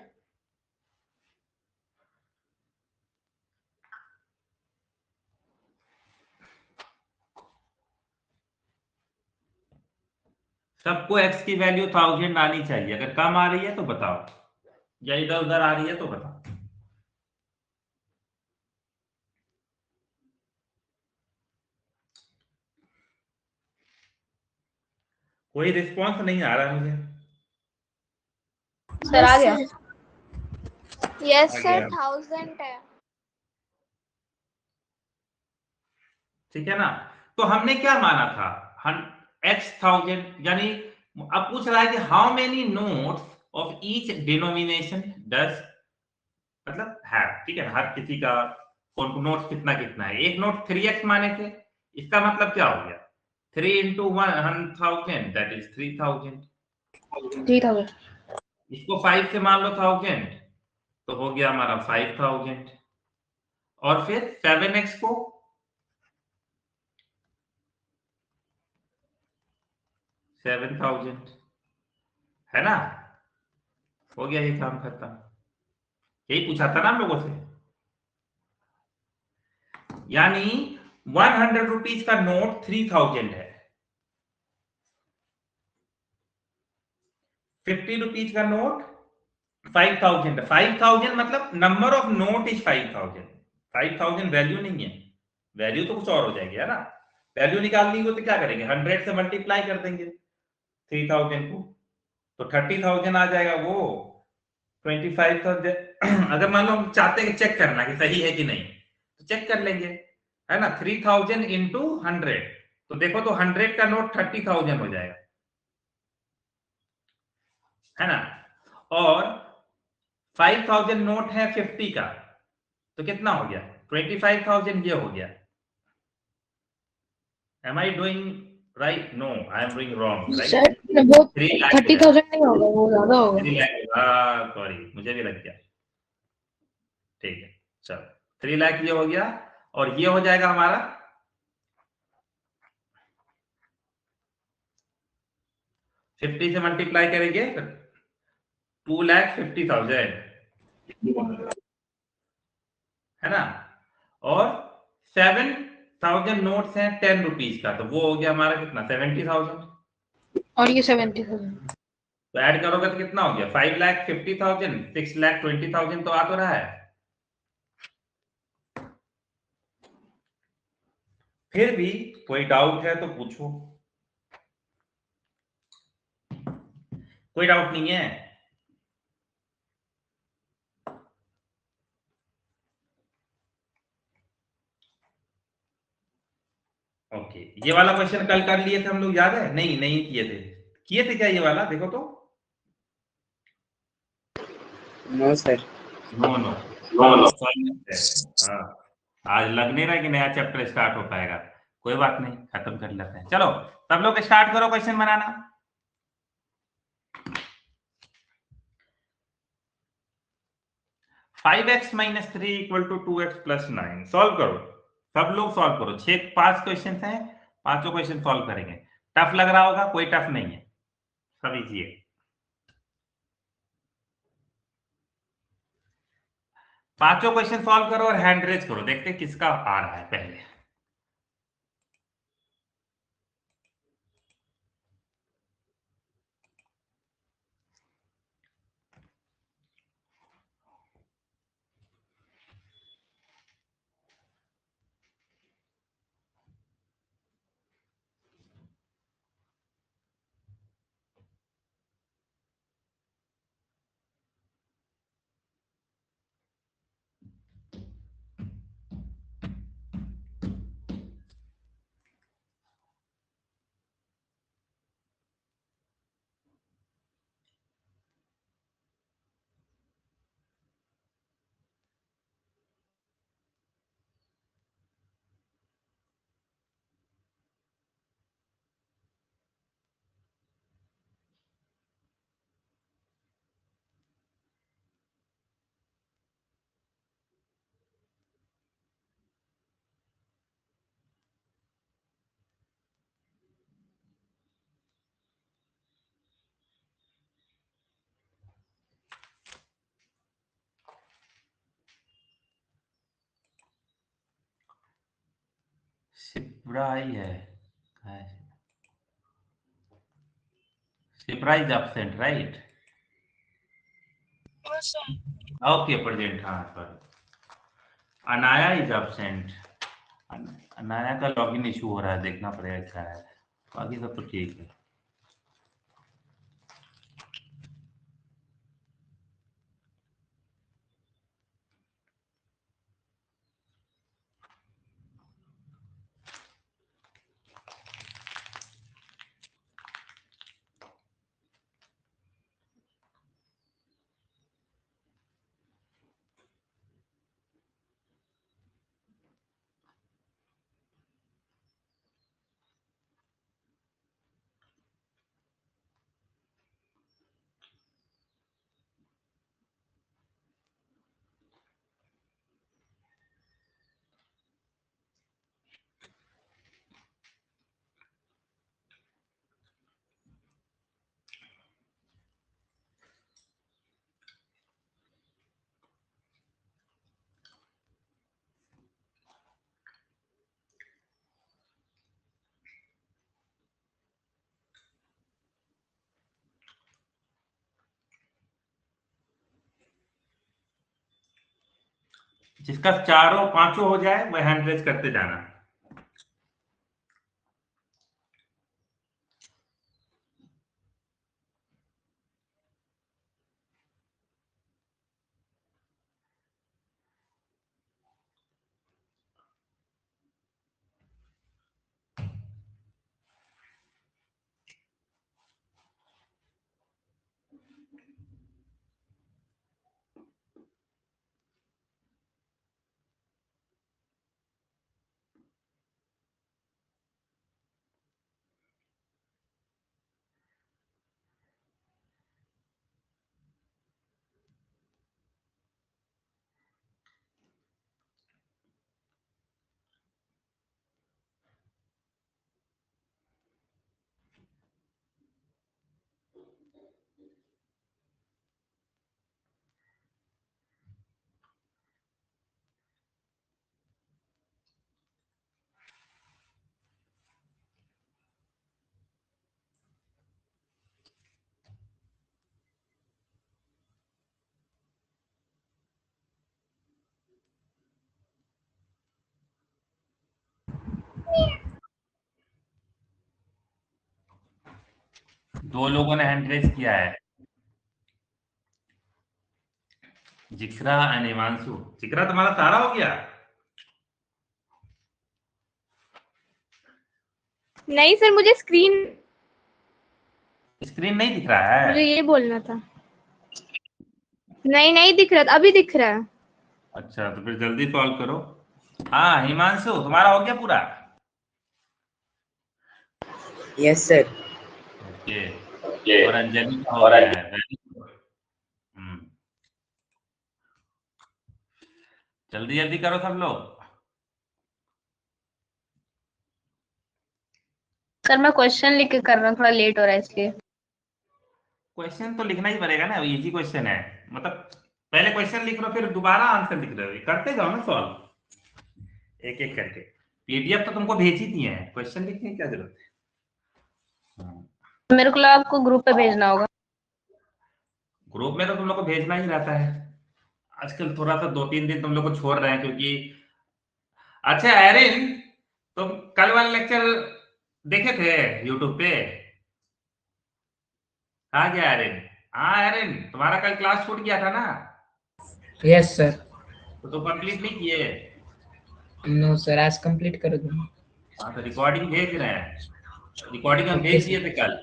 सबको x की वैल्यू 1000 आनी चाहिए। अगर कम आ रही है तो बताओ, या इधर उधर आ रही है तो बताओ। कोई रिस्पॉन्स नहीं आ रहा मुझे। सर आ गया। यस आ सर, गया। 1000 है। ठीक है ना, तो हमने क्या माना था? x 1000, यानी अब पूछ रहा है कि how many notes of each denomination does, मतलब है, ठीक है ना, हर किसी का कौन नोट कितना कितना है। एक नोट 3x माने थे, इसका मतलब क्या हो गया? 3 इंटू 1000 दैट इज 3000। 3000। इसको 5 से मान लो 1000 तो हो गया हमारा 5000। और फिर 7x को 7000, है ना, हो गया ये काम खत्म। यही पूछा था ना हम लोगों से। यानी 100 रुपीज का नोट 3000 है, 50 रुपीज का नोट 5000 है। 5000 मतलब number of note is 5000। 5000 value नहीं है, वैल्यू तो कुछ और हो जाएगी, है ना। वैल्यू निकालनी हो तो क्या करेंगे? 100 से मल्टीप्लाई कर देंगे 3000 को, तो 30,000 आ जाएगा। वो 25,000 अगर मान लो हम चाहते हैं कि चेक करना कि सही है कि नहीं, तो चेक कर लेंगे, है ना। 3000 इंटू 100, तो देखो तो 100 का नोट 30,000 हो जाएगा, है ना। और 5,000 नोट है 50 का, तो कितना हो गया? 25,000 ये हो गया। Am I doing right? No, I am doing wrong, right? Sir वो 3 लाख 30,000 नहीं होगा, वो ज्यादा होगा। 3 लाख, सॉरी मुझे भी लग गया। ठीक है, चलो 3 लाख ये हो गया, और ये हो जाएगा हमारा 50 से मल्टीप्लाई करेंगे 2,50,000, है ना। और 7,000 नोट्स हैं 10 रुपीज का, तो वो हो गया हमारा कितना? 70,000। और ये 70,000। तो ऐड करोगे तो कितना हो गया? 5,50,000, 6,20,000 तो आ तो रहा है। फिर भी कोई डाउट है तो पूछो। कोई डाउट नहीं है? ओके, ये वाला क्वेश्चन कल कर लिए थे हम लोग, याद है? नहीं नहीं किए थे। किए थे क्या ये वाला? देखो तो। No sir. No no no. हाँ, आज लग नहीं रहा कि नया चैप्टर स्टार्ट हो पाएगा। कोई बात नहीं, खत्म कर लेते हैं। चलो सब लोग स्टार्ट करो क्वेश्चन बनाना। 5x minus 3 equal to 2x plus 9। Solve करो, सब लोग सॉल्व करो। 5 क्वेश्चन हैं, पांचों क्वेश्चन सॉल्व करेंगे। टफ लग रहा होगा, कोई टफ नहीं है, सब इजी है। पांचों क्वेश्चन सॉल्व करो और हैंड रेज करो, देखते हैं किसका आ रहा है पहले। शिप्राई है, Shipra is absent right? Okay present, हाँ sorry. Anaya is absent. Anaya का लॉगिन इशू हो रहा है, देखना पड़ेगा क्या है, बाकी सब तो ठीक है। जिसका चारों पांचों हो जाए वह हैंड रेज करते जाना। दो लोगों ने हैंड रेज किया है, जिक्रा एंड हिमांशु। जिक्रा तुम्हारा सारा हो गया? नहीं सर, मुझे स्क्रीन नहीं दिख रहा है? मुझे ये बोलना था। नहीं दिख रहा, अभी दिख रहा है। अच्छा तो फिर जल्दी सॉल्व करो। हाँ हिमांशु, तुम्हारा हो गया पूरा? Yes sir. ओके, और अंजलि का हो गया है। Very good. जल्दी जल्दी करो सब लोग। सर मैं क्वेश्चन लिख के कर रहा हूँ, थोड़ा लेट हो रहा है इसलिए। क्वेश्चन तो लिखना ही पड़ेगा ना, इजी क्वेश्चन है। मतलब पहले क्वेश्चन लिख लो, फिर दोबारा आंसर लिख रहे हो, करते जाओ ना सॉल्व एक एक करके। पीडीएफ तो तुमको भेज ही दिए हैं, क्वेश्चन लिखने की क्या जरूरत है। मेरे को लगा आपको ग्रुप पे भेजना होगा। ग्रुप में तो तुम लोग को भेजना ही रहता है। आजकल थोड़ा सा 2-3 दिन तुम लोग को छोड़ रहे हैं क्योंकि। अच्छा एरिन, तुम कल वाला लेक्चर देखे थे यूट्यूब पे? हाँ क्या एरिन? हाँ एरिन, तुम्हारा कल क्लास छूट गया था ना? Yes sir. तो तुम कंप्लीट नहीं किए? नो सर, आज कंप्लीट कर दूंगा। हाँ तो रिकॉर्डिंग भेज रहे हैं, रिकॉर्डिंग हम ओके भेज सर। दिए थे कल।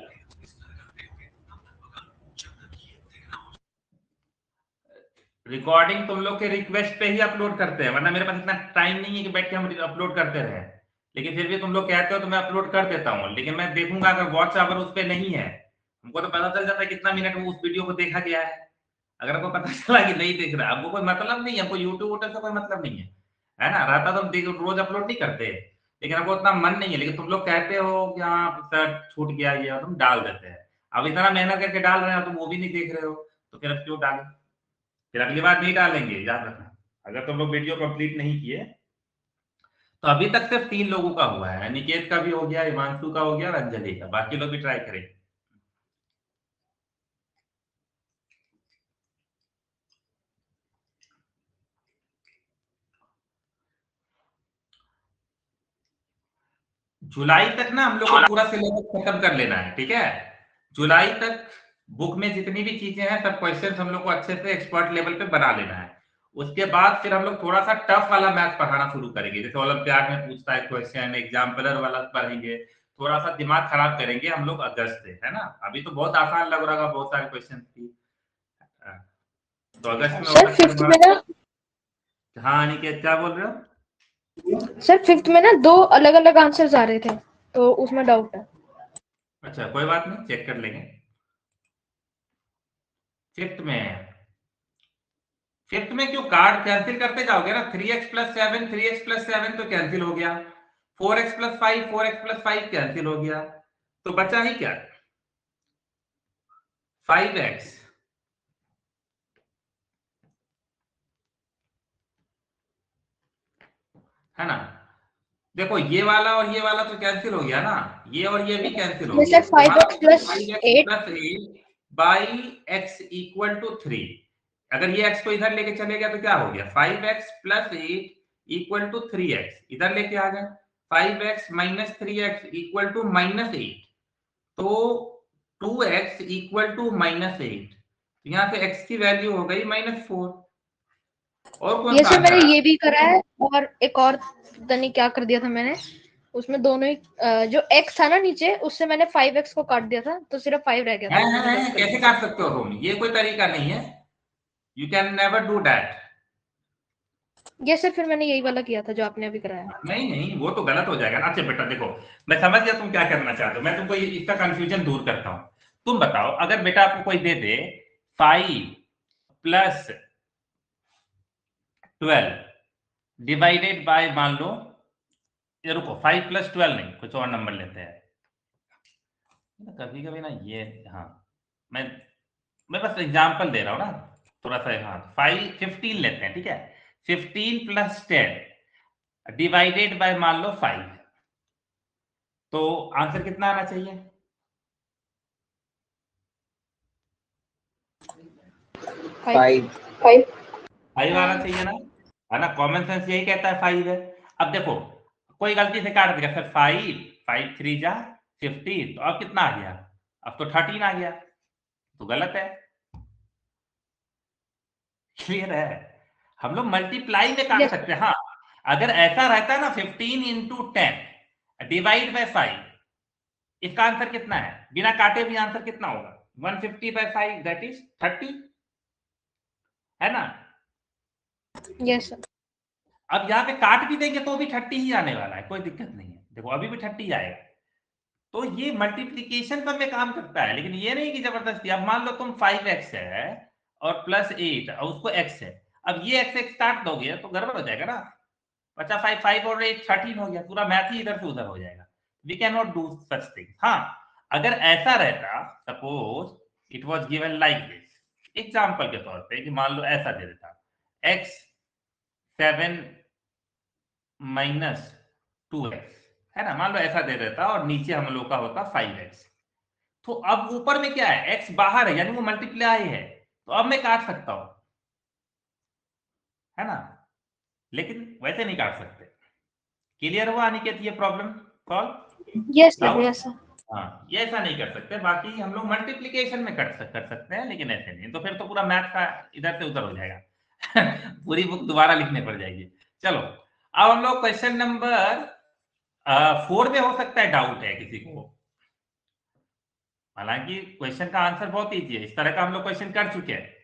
रिकॉर्डिंग तुम लोग के रिक्वेस्ट पे ही अपलोड करते हैं, वरना मेरे पास इतना टाइम नहीं है कि बैठ के हम अपलोड करते रहे। लेकिन फिर भी तुम लोग कहते हो तो मैं अपलोड कर देता हूँ, लेकिन मैं देखूंगा अगर वॉच आवर उस पर नहीं है, हमको तो पता चल जाता है कितना मिनट में उस वीडियो को देखा गया है। अगर हमको पता चला कि नहीं देख रहा, हमको कोई मतलब नहीं है, हमको यूट्यूब वूट्यूब से कोई मतलब नहीं है ना। रहता तो हम रोज अपलोड नहीं करते, लेकिन हमको उतना मन नहीं है। लेकिन तुम लोग कहते हो कि हाँ सर छूट गया ये, और तुम डाल देते हैं। अब इतना मेहनत करके डाल रहे हो, तुम वो भी नहीं देख रहे हो, तो फिर अब क्यों डालें? फिर अगली बार नहीं डालेंगे, याद रखना। अगर तुम लोग वीडियो कंप्लीट नहीं किए तो अभी तक सिर्फ 3 लोगों का हुआ है, निकेत का भी हो गया, हिमांशु का हो गया और अंजलि का। बाकी लोग भी ट्राई करें। जुलाई तक ना हम लोग को पूरा सिलेबस खत्म कर लेना है, ठीक है? जुलाई तक बुक में जितनी भी चीजें हैं सब क्वेश्चन हम लोग को अच्छे से एक्सपर्ट लेवल पे बना लेना है। उसके बाद फिर हम लोग थोड़ा सा टफ वाला मैथ पढ़ाना शुरू करेंगे, जैसे ओलंपियाड में पूछता है क्वेश्चन, एग्जाम्पलर वाला पढ़ेंगे। थोड़ा सा दिमाग खराब करेंगे हम लोग अगस्त से, है ना? अभी तो बहुत आसान लग रहा है, बहुत सारे क्वेश्चन थी। तो अगस्त में हो सर सकता है फिफ्थ में ना हाँ निकेत क्या बोल रहे हो? सर फिफ्थ में ना 2 अलग अलग आंसर्स आ रहे थे, तो उसमें डाउट है। अच्छा कोई बात नहीं, चेक कर लेंगे। फिफ्थ में, फिफ्थ में क्यों कार्ड कैंसिल करते जाओगे ना? 3x + 7, 3x + 7 तो कैंसिल हो गया। 4x + 5, 4x + 5 कैंसिल हो गया। तो बचा ही क्या? 5x। है ना? देखो ये वाला और ये वाला तो कैंसिल हो गया ना, ये और ये भी कैंसिल हो ये गया। Sir 5x + 8 5x + 8 / x = 3। अगर ये x को इधर लेके चले गया तो क्या हो गया? 5x + 8 = 3x। इधर लेके आ गए, 5x - 3x = -8। तो 2x = -8। यहाँ से x की वैल्यू हो गई -4। और कौन ये सा सर आंसर मैंने आ? ये भी करा है, और एक और पता नहीं क्या कर दिया था मैंने। उसमें दोनों ही जो x था ना नीचे, उससे मैंने 5x को काट दिया था, तो सिर्फ 5 रह गया था, वो मैंने गलत कर कैसे दिया। काट सकते हो तुम? ये कोई तरीका नहीं है, you can never do that. ये सर फिर मैंने यही वाला किया था जो आपने अभी कराया। नहीं नहीं, वो तो गलत हो जाएगा ना। अच्छा बेटा देखो, मैं समझ गया तुम क्या करना चाहते हो, मैं तुमको इसका कंफ्यूजन दूर करता हूं। तुम बताओ, अगर बेटा आपको कोई दे दे 5 + 12 डिवाइडेड बाय, मान लो, ये रुको, 5 + 12 नहीं, कुछ और नंबर लेते हैं। कभी कभी ना ये, हाँ, मैं बस एग्जांपल दे रहा हूँ ना, थोड़ा सा। हाँ 15 लेते हैं, ठीक है? 15 + 10 डिवाइडेड बाय, मान लो 5। तो आंसर कितना आना चाहिए? 5। 5 आना चाहिए ना, है ना? कॉमन सेंस यही कहता है 5 है। अब देखो, कोई गलती से काट देगा सर, 5 3 जा 15, तो अब कितना आ गया? अब तो 13 आ गया, तो गलत है। क्लियर है? हम लोग मल्टीप्लाई में काट यस सकते हैं। हाँ, अगर ऐसा रहता है ना 15 × 10 डिवाइड बाय 5, इसका आंसर कितना है? बिना काटे भी आंसर कितना होगा? 150/5, दैट इज 30, है ना? Yes sir. अब यहाँ पे काट भी देंगे तो भी 30 ही आने वाला है, कोई दिक्कत नहीं है। देखो अभी भी 30 आएगा। तो ये मल्टीप्लीकेशन पर में काम करता है, लेकिन ये नहीं कि जबरदस्ती। अब मान लो तुम 5x है और +8 और उसको x है। अब ये x x काट दोगे तो गड़बड़ हो जाएगा ना, 55 5 और 8 13 हो गया, पूरा मैथ ही इधर से उधर हो जाएगा। We can not do such thing. हाँ, अगर ऐसा रहता, suppose it was given like this, example के तौर पे कि मान लो ऐसा दे देता x 7 माइनस 2x, है ना, मान लो ऐसा दे देता और नीचे हम लोग का होता 5x। तो अब ऊपर में क्या है, x बाहर है यानी वो मल्टीप्लाई है, तो अब मैं काट सकता हूं, है ना, लेकिन वैसे नहीं काट सकते। क्लियर हुआ अनिकेत ये problem solve? Yes sir, Doubt? Yes sir. हाँ, ये ऐसा नहीं कर सकते, बाकी हम लोग मल्टीप्लिकेशन में कर सकते हैं, लेकिन ऐसे नहीं, तो फिर तो पूरा मैथ का इधर से उधर हो जाएगा पूरी बुक दोबारा लिखने पड़ जाएगी। चलो अब हम लोग क्वेश्चन नंबर 4 में हो सकता है डाउट है किसी को, हालांकि क्वेश्चन का आंसर बहुत ईजी है, इस तरह का हम लोग क्वेश्चन कर चुके हैं।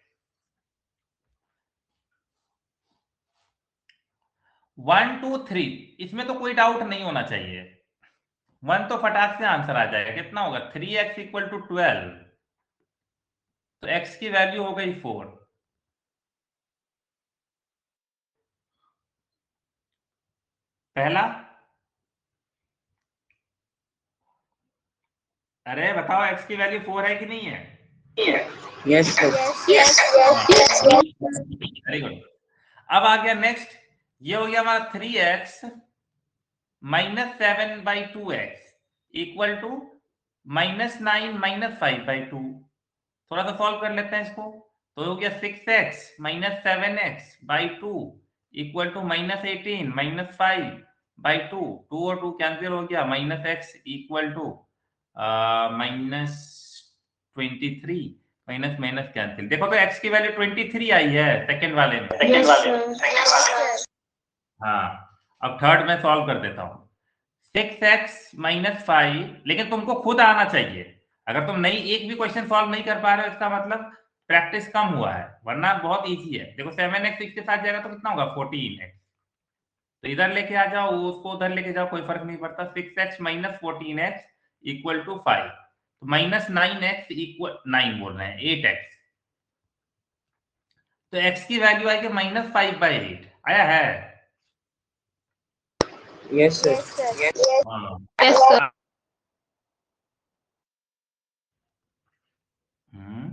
1 2 3 इसमें तो कोई डाउट नहीं होना चाहिए, 1 तो फटाक से आंसर आ जाएगा। कितना होगा, 3x इक्वल टू 12, तो x की वैल्यू हो गई 4। पहला, अरे बताओ x की वैल्यू 4 है कि नहीं है? Yes sir. Very good. अब आ गया नेक्स्ट, ये हो गया हमारा 3x minus 7/2x equal to -9 - 5/2। थोड़ा सा सॉल्व कर लेते हैं इसको, तो हो गया 6x minus 7x/2 equal to -18 - 5/2। 2 और 2 कैंसिल हो गया, -x equal to -23, minus minus cancel. देखो तो x की वैल्यू 23 आई है सेकंड वाले में। हाँ, अब थर्ड में सॉल्व कर देता हूँ। 6x माइनस 5, लेकिन तुमको खुद आना चाहिए, अगर तुम नहीं एक भी क्वेश्चन सॉल्व नहीं कर पा रहे हो इसका मतलब प्रैक्टिस कम हुआ है, वरना बहुत इजी है। देखो 7x इसके साथ जाएगा तो कितना होगा, 14x, तो इधर लेके आ जाओ, उसको उधर लेके जाओ, कोई फर्क नहीं पड़ता। 6x minus 14x equal to 5, तो -9x इक्वल 9 बोल रहे हैं 8x, तो x की वैल्यू आएगी -5/8। आया है? Yes sir. हाँ। Yes sir. हम्म,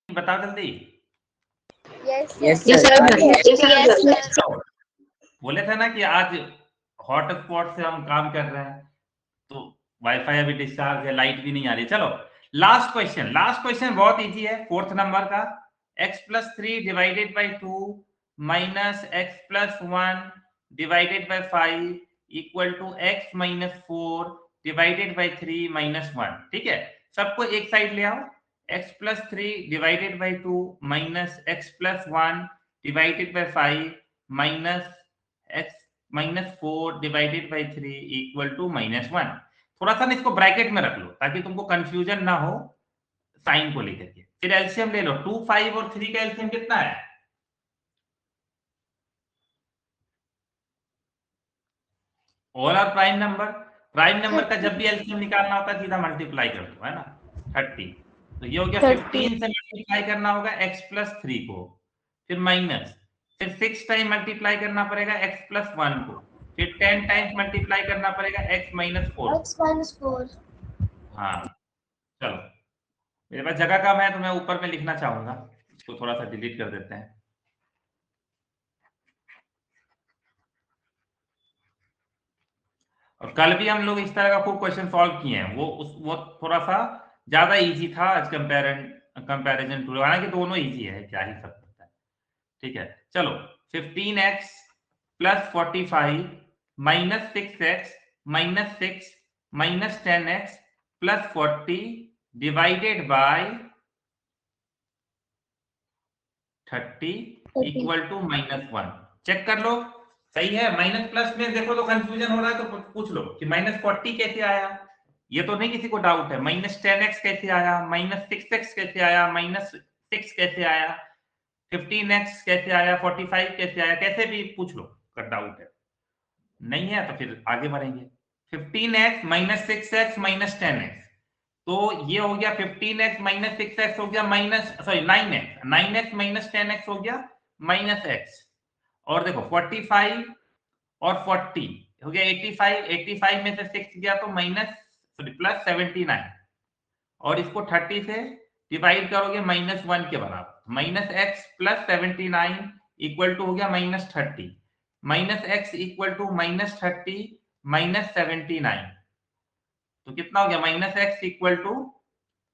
बताओ जल्दी। Yes yes sir. सर। बोले थे ना कि आज हॉटस्पॉट से हम काम कर रहे हैं, तो वाईफाई अभी डिस्चार्ज है, लाइट भी नहीं आ रही। चलो लास्ट क्वेश्चन बहुत इजी है, 4th नंबर का। x + 3 divided by 2 minus x + 1 divided by 5 equal to x - 4 divided by 3 - 1। ठीक है, सबको एक साइड ले आओ। x + 3 divided by 2 minus x + 1 divided by 5 minus x - 4 divided by 3 equal to -1। थोड़ा सा ना इसको ब्रैकेट में रख लो ताकि तुमको कंफ्यूजन ना हो साइन को लेकर के। फिर एलसीएम ले लो, 2 5 और 3 का एलसीएम कितना है? ऑल आर प्राइम नंबर का जब भी एलसीएम निकालना होता है सीधा मल्टीप्लाई कर दो, है ना, 30। तो ये हो गया 15 से मल्टीप्लाई करना होगा x + 3 को, फिर माइनस, फिर 6 टाइम मल्टीप्लाई करना पड़ेगा x + 1 को, फिर 10 टाइम्स मल्टीप्लाई करना पड़ेगा x - 4 को। हाँ, चलो मेरे पास जगह कम है तो मैं ऊपर में लिखना चाहूंगा, इसको थोड़ा सा डिलीट कर देते हैं। और कल भी हम लोग इस तरह का खूब क्वेश्चन सॉल्व किए हैं, वो थोड़ा सा ज्यादा इजी था आज कंपैरिजन टू, हालांकि दोनों इजी है, क्या ही सब होता है। ठीक है, चलो 15x + 45 - 6x - 6 - 10x + 40 divided by 30 equal to -1। Check कर लो सही है। माइनस प्लस में देखो तो कंफ्यूजन हो रहा है तो पूछ लो कि -40 कैसे आया, ये तो नहीं किसी को डाउट है। -10x कैसे आया, -6x कैसे आया, -6 कैसे आया, 15x कैसे आया, 45 कैसे आया, कैसे भी पूछ लो अगर डाउट है। नहीं है तो फिर आगे बढ़ेंगे। 15x -6x -10x, तो ये हो गया 15x -6x हो गया -9x, 9x -10x हो गया -x। और देखो 45 और 40 हो गया 85, 85 में से 6 गया तो प्लस 79, और इसको 30 से डिवाइड करोगे -1 के बराबर, -x प्लस 79 इक्वल टू हो गया -30, -x इक्वल टू -30 -79, तो कितना हो गया -x equal to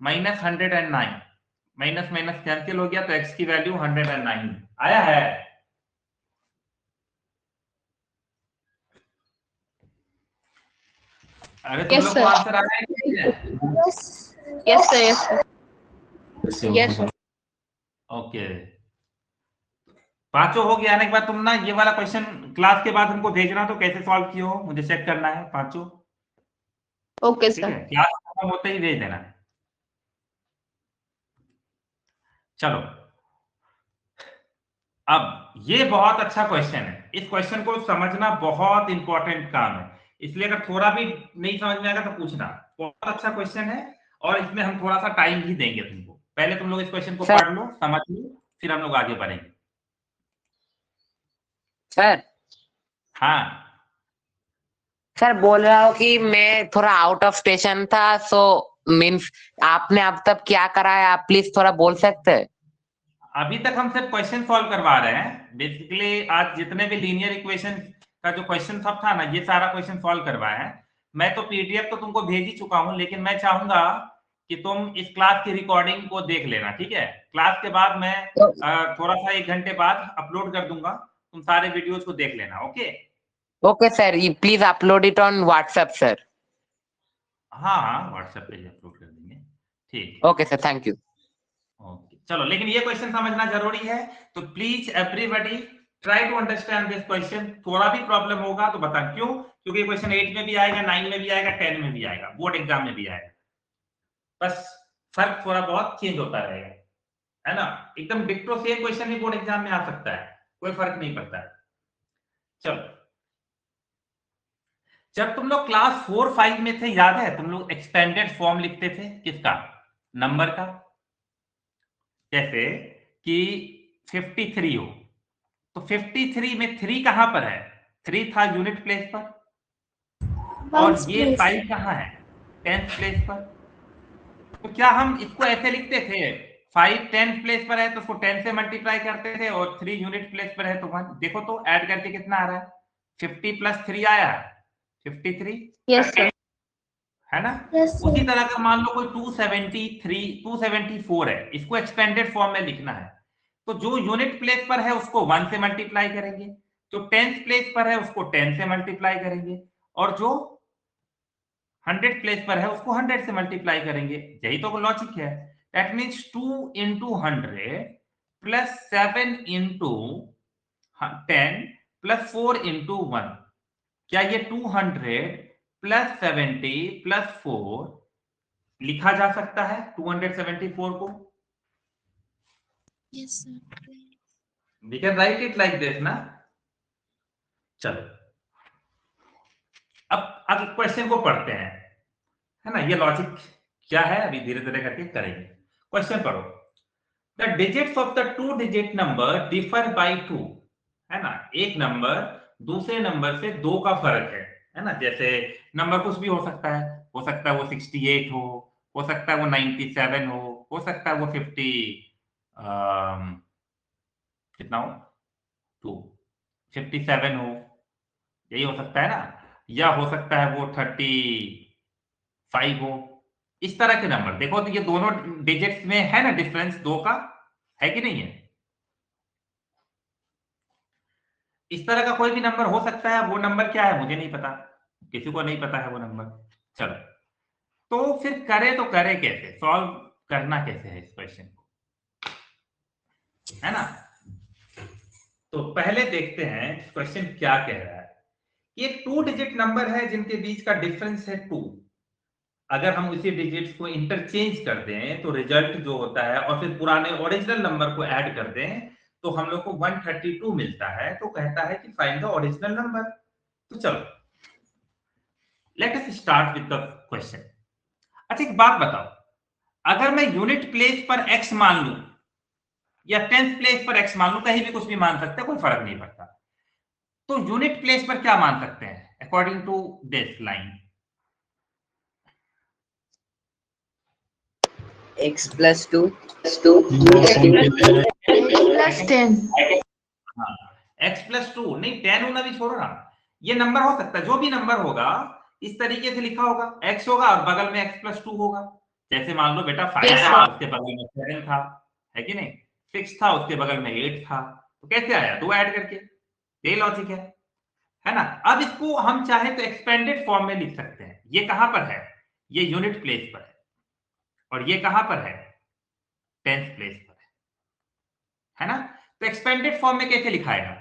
-109, minus minus cancel हो गया तो x की वैल्यू 109 आया है। अरे तुम लोग को आंसर आ रहा है? Yes sir yes sir. Okay, पांचों हो गया। आने के बाद तुम ना ये वाला क्वेश्चन क्लास के बाद हमको भेजना, तो कैसे सॉल्व किए हो मुझे चेक करना है पांचों। ओके ठीक सर। है, क्लास खत्म होते ही भेज देना। चलो, अब ये बहुत अच्छा क्वेश्चन है, इस क्वेश्चन को समझना बहुत इंपॉर्टेंट काम है, इसलिए अगर थोड़ा भी नहीं समझ में आएगा तो पूछना। बहुत अच्छा क्वेश्चन है और इसमें हम थोड़ा सा टाइम भी देंगे तुमको। पहले तुम लोग इस क्वेश्चन को पढ़ लो, समझ लो, फिर हम लोग आगे बढ़ेंगे। सर हाँ सर बोल रहा हूँ कि मैं थोड़ा आउट ऑफ स्टेशन था, सो मीन्स आपने अब तक क्या करा है, आप प्लीज थोड़ा बोल सकते हैं? अभी तक हम सिर्फ क्वेश्चन सॉल्व करवा रहे हैं। बेसिकली आज जितने भी लीनियर इक्वेशन का जो क्वेश्चन सब था ना, ये सारा क्वेश्चन सॉल्व करवाया है। मैं तो पीडीएफ तो तुमको भेज ही चुका हूं, लेकिन मैं चाहूंगा कि तुम इस क्लास की रिकॉर्डिंग को देख लेना। ठीक है, क्लास के बाद मैं थोड़ा सा 1 घंटे बाद अपलोड कर दूंगा, तुम सारे वीडियोज को देख लेना। Okay okay sir, please upload it on WhatsApp sir. हाँ हाँ, व्हाट्सएप पे ही अपलोड कर देंगे। ठीक है, okay sir, thank you. Okay चलो, लेकिन ये क्वेश्चन समझना जरूरी है, तो please everybody try to understand this question. थोड़ा भी प्रॉब्लम होगा तो बता, क्यों? क्योंकि क्वेश्चन 8 में भी आएगा, 9 में भी आएगा, 10 में भी आएगा, बोर्ड एग्जाम में भी आएगा। बस फर्क थोड़ा बहुत चेंज होता रहेगा, है ना। एकदम डिक्टो सेम क्वेश्चन भी बोर्ड एग्जाम में आ सकता है, कोई फर्क नहीं पड़ता है। चलो, जब तुम लोग क्लास 4-5 में थे, याद है तुम लोग एक्सपेंडेड फॉर्म लिखते थे किसका? नंबर का। जैसे कि 53 हो तो 53 में 3 कहां पर है? 3 था यूनिट प्लेस पर, और ये 5 कहां है? 10th प्लेस पर। तो क्या हम इसको ऐसे लिखते थे, 5 10th प्लेस पर है तो उसको 10 से मल्टीप्लाई करते थे, और 3 यूनिट प्लेस पर है तो 1। देखो तो ऐड करके कितना आ रहा है? 50 प्लस 3 आया 53, यस सर। है ना। उसी तरह का मान लो कोई 273 274 है, इसको एक्सपेंडेड फॉर्म में लिखना है, तो जो यूनिट प्लेस पर है उसको 1 से मल्टीप्लाई करेंगे, जो 10th प्लेस पर है उसको 10 से मल्टीप्लाई करेंगे, और जो 100 प्लेस पर है उसको 100 से मल्टीप्लाई करेंगे। यही तो लॉजिक है। That means 2 into 100 plus 7 into 10 plus 4 into 1। क्या ये 200 प्लस 70 प्लस 4 लिखा जा सकता है 274 को? Yes, sir. We can write it like this ना। चलो, अब क्वेश्चन को पढ़ते हैं, है ना। ये लॉजिक क्या है अभी धीरे धीरे करके करेंगे। क्वेश्चन पढ़ो। The digits of the 2 digit number differ by 2, है ना। एक नंबर दूसरे नंबर से 2 का फर्क है ना। जैसे नंबर कुछ भी हो सकता है, वो 68 हो सकता है वो 97 हो सकता है वो 50 कितना हो 2 57 हो, यही हो सकता है ना। या हो सकता है वो 35 हो। इस तरह के नंबर देखो तो ये दोनों डिजिट्स में है ना डिफरेंस 2 का, है कि नहीं है? इस तरह का कोई भी नंबर हो सकता है। वो नंबर क्या है मुझे नहीं पता, किसी को नहीं पता है वो नंबर। चलो, तो फिर करे तो करे कैसे, सॉल्व करना कैसे है इस क्वेश्चन को, है ना। तो पहले देखते हैं क्वेश्चन क्या कह रहा है। ये 2 डिजिट नंबर है जिनके बीच का डिफरेंस है 2। अगर हम उसी डिजिट्स को इंटरचेंज कर दें तो रिजल्ट जो होता है और फिर पुराने ओरिजिनल नंबर को ऐड कर दें तो हम लोग को 132 मिलता है। तो कहता है कि फाइंड द ओरिजिनल नंबर। तो चलो let us start with the question. अच्छा एक बात बताओ, अगर मैं यूनिट प्लेस पर x मान लूं या टेंथ प्लेस पर x मान लूं, कहीं भी कुछ भी मान सकते हैं, कोई फर्क नहीं पड़ता, तो यूनिट प्लेस पर क्या मान सकते हैं according to this line? x plus 2 plus 10। हाँ, x प्लस 2 नहीं, 10 होना भी छोड़ो ना, ये नंबर हो सकता है, जो भी नंबर होगा इस तरीके से लिखा होगा, x होगा और बगल में x प्लस 2 होगा। जैसे मान लो बेटा 5 Yes, था, sir. उसके बगल में 7 था, है कि नहीं, 6 था, उसके बगल में 8 था, तो कैसे आया? 2 ऐड करके, यही लॉजिक है ना। अब इसको हम चाहे तो एक्सपेंडेड फॉर्म में लिख सकते हैं। ये कहां पर है? ये यूनिट प्लेस पर है, और ये कहां पर है? टेंथ प्लेस पर है ना। तो एक्सपेंडेड फॉर्म में कैसे लिखाएगा?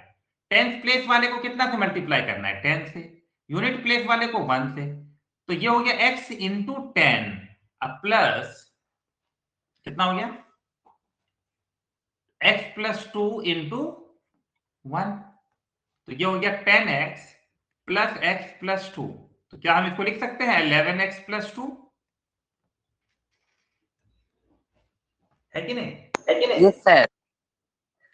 टेंथ प्लेस वाले को कितना से मल्टीप्लाई करना है? 10 से। यूनिट प्लेस वाले को 1 से। तो ये हो गया x इंटू 10 प्लस कितना हो गया? x plus 2 into 1। तो ये हो गया 10x प्लस x प्लस 2। तो क्या हम इसको लिख सकते हैं 11x प्लस 2? है कि नहीं? Yes sir.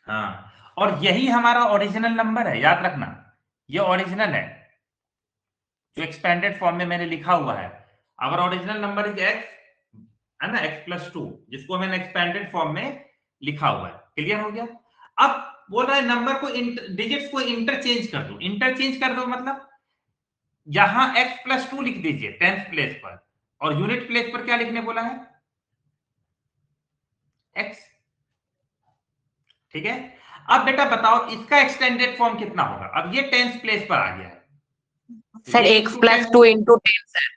हाँ, और यही हमारा ओरिजिनल नंबर है, याद रखना, ये ओरिजिनल है जो एक्सपेंडेड फॉर्म में मैंने लिखा हुआ है। अवर ओरिजिनल नंबर इज x, है ना, x प्लस 2, जिसको मैंने एक्सपेंडेड फॉर्म में लिखा हुआ है। क्लियर हो गया? अब बोल रहा है नंबर को डिजिट्स को इंटरचेंज कर दो। इंटरचेंज कर दो मतलब यहां x प्लस 2 लिख दीजिए 10th प्लेस पर, और यूनिट प्लेस पर क्या लिखने बोला है? x। ठीक है। अब बेटा बताओ इसका एक्सटेंडेड फॉर्म कितना होगा? अब ये 10th प्लेस पर आ गया है, सर ये x प्लस 2 इंटू 10 सर।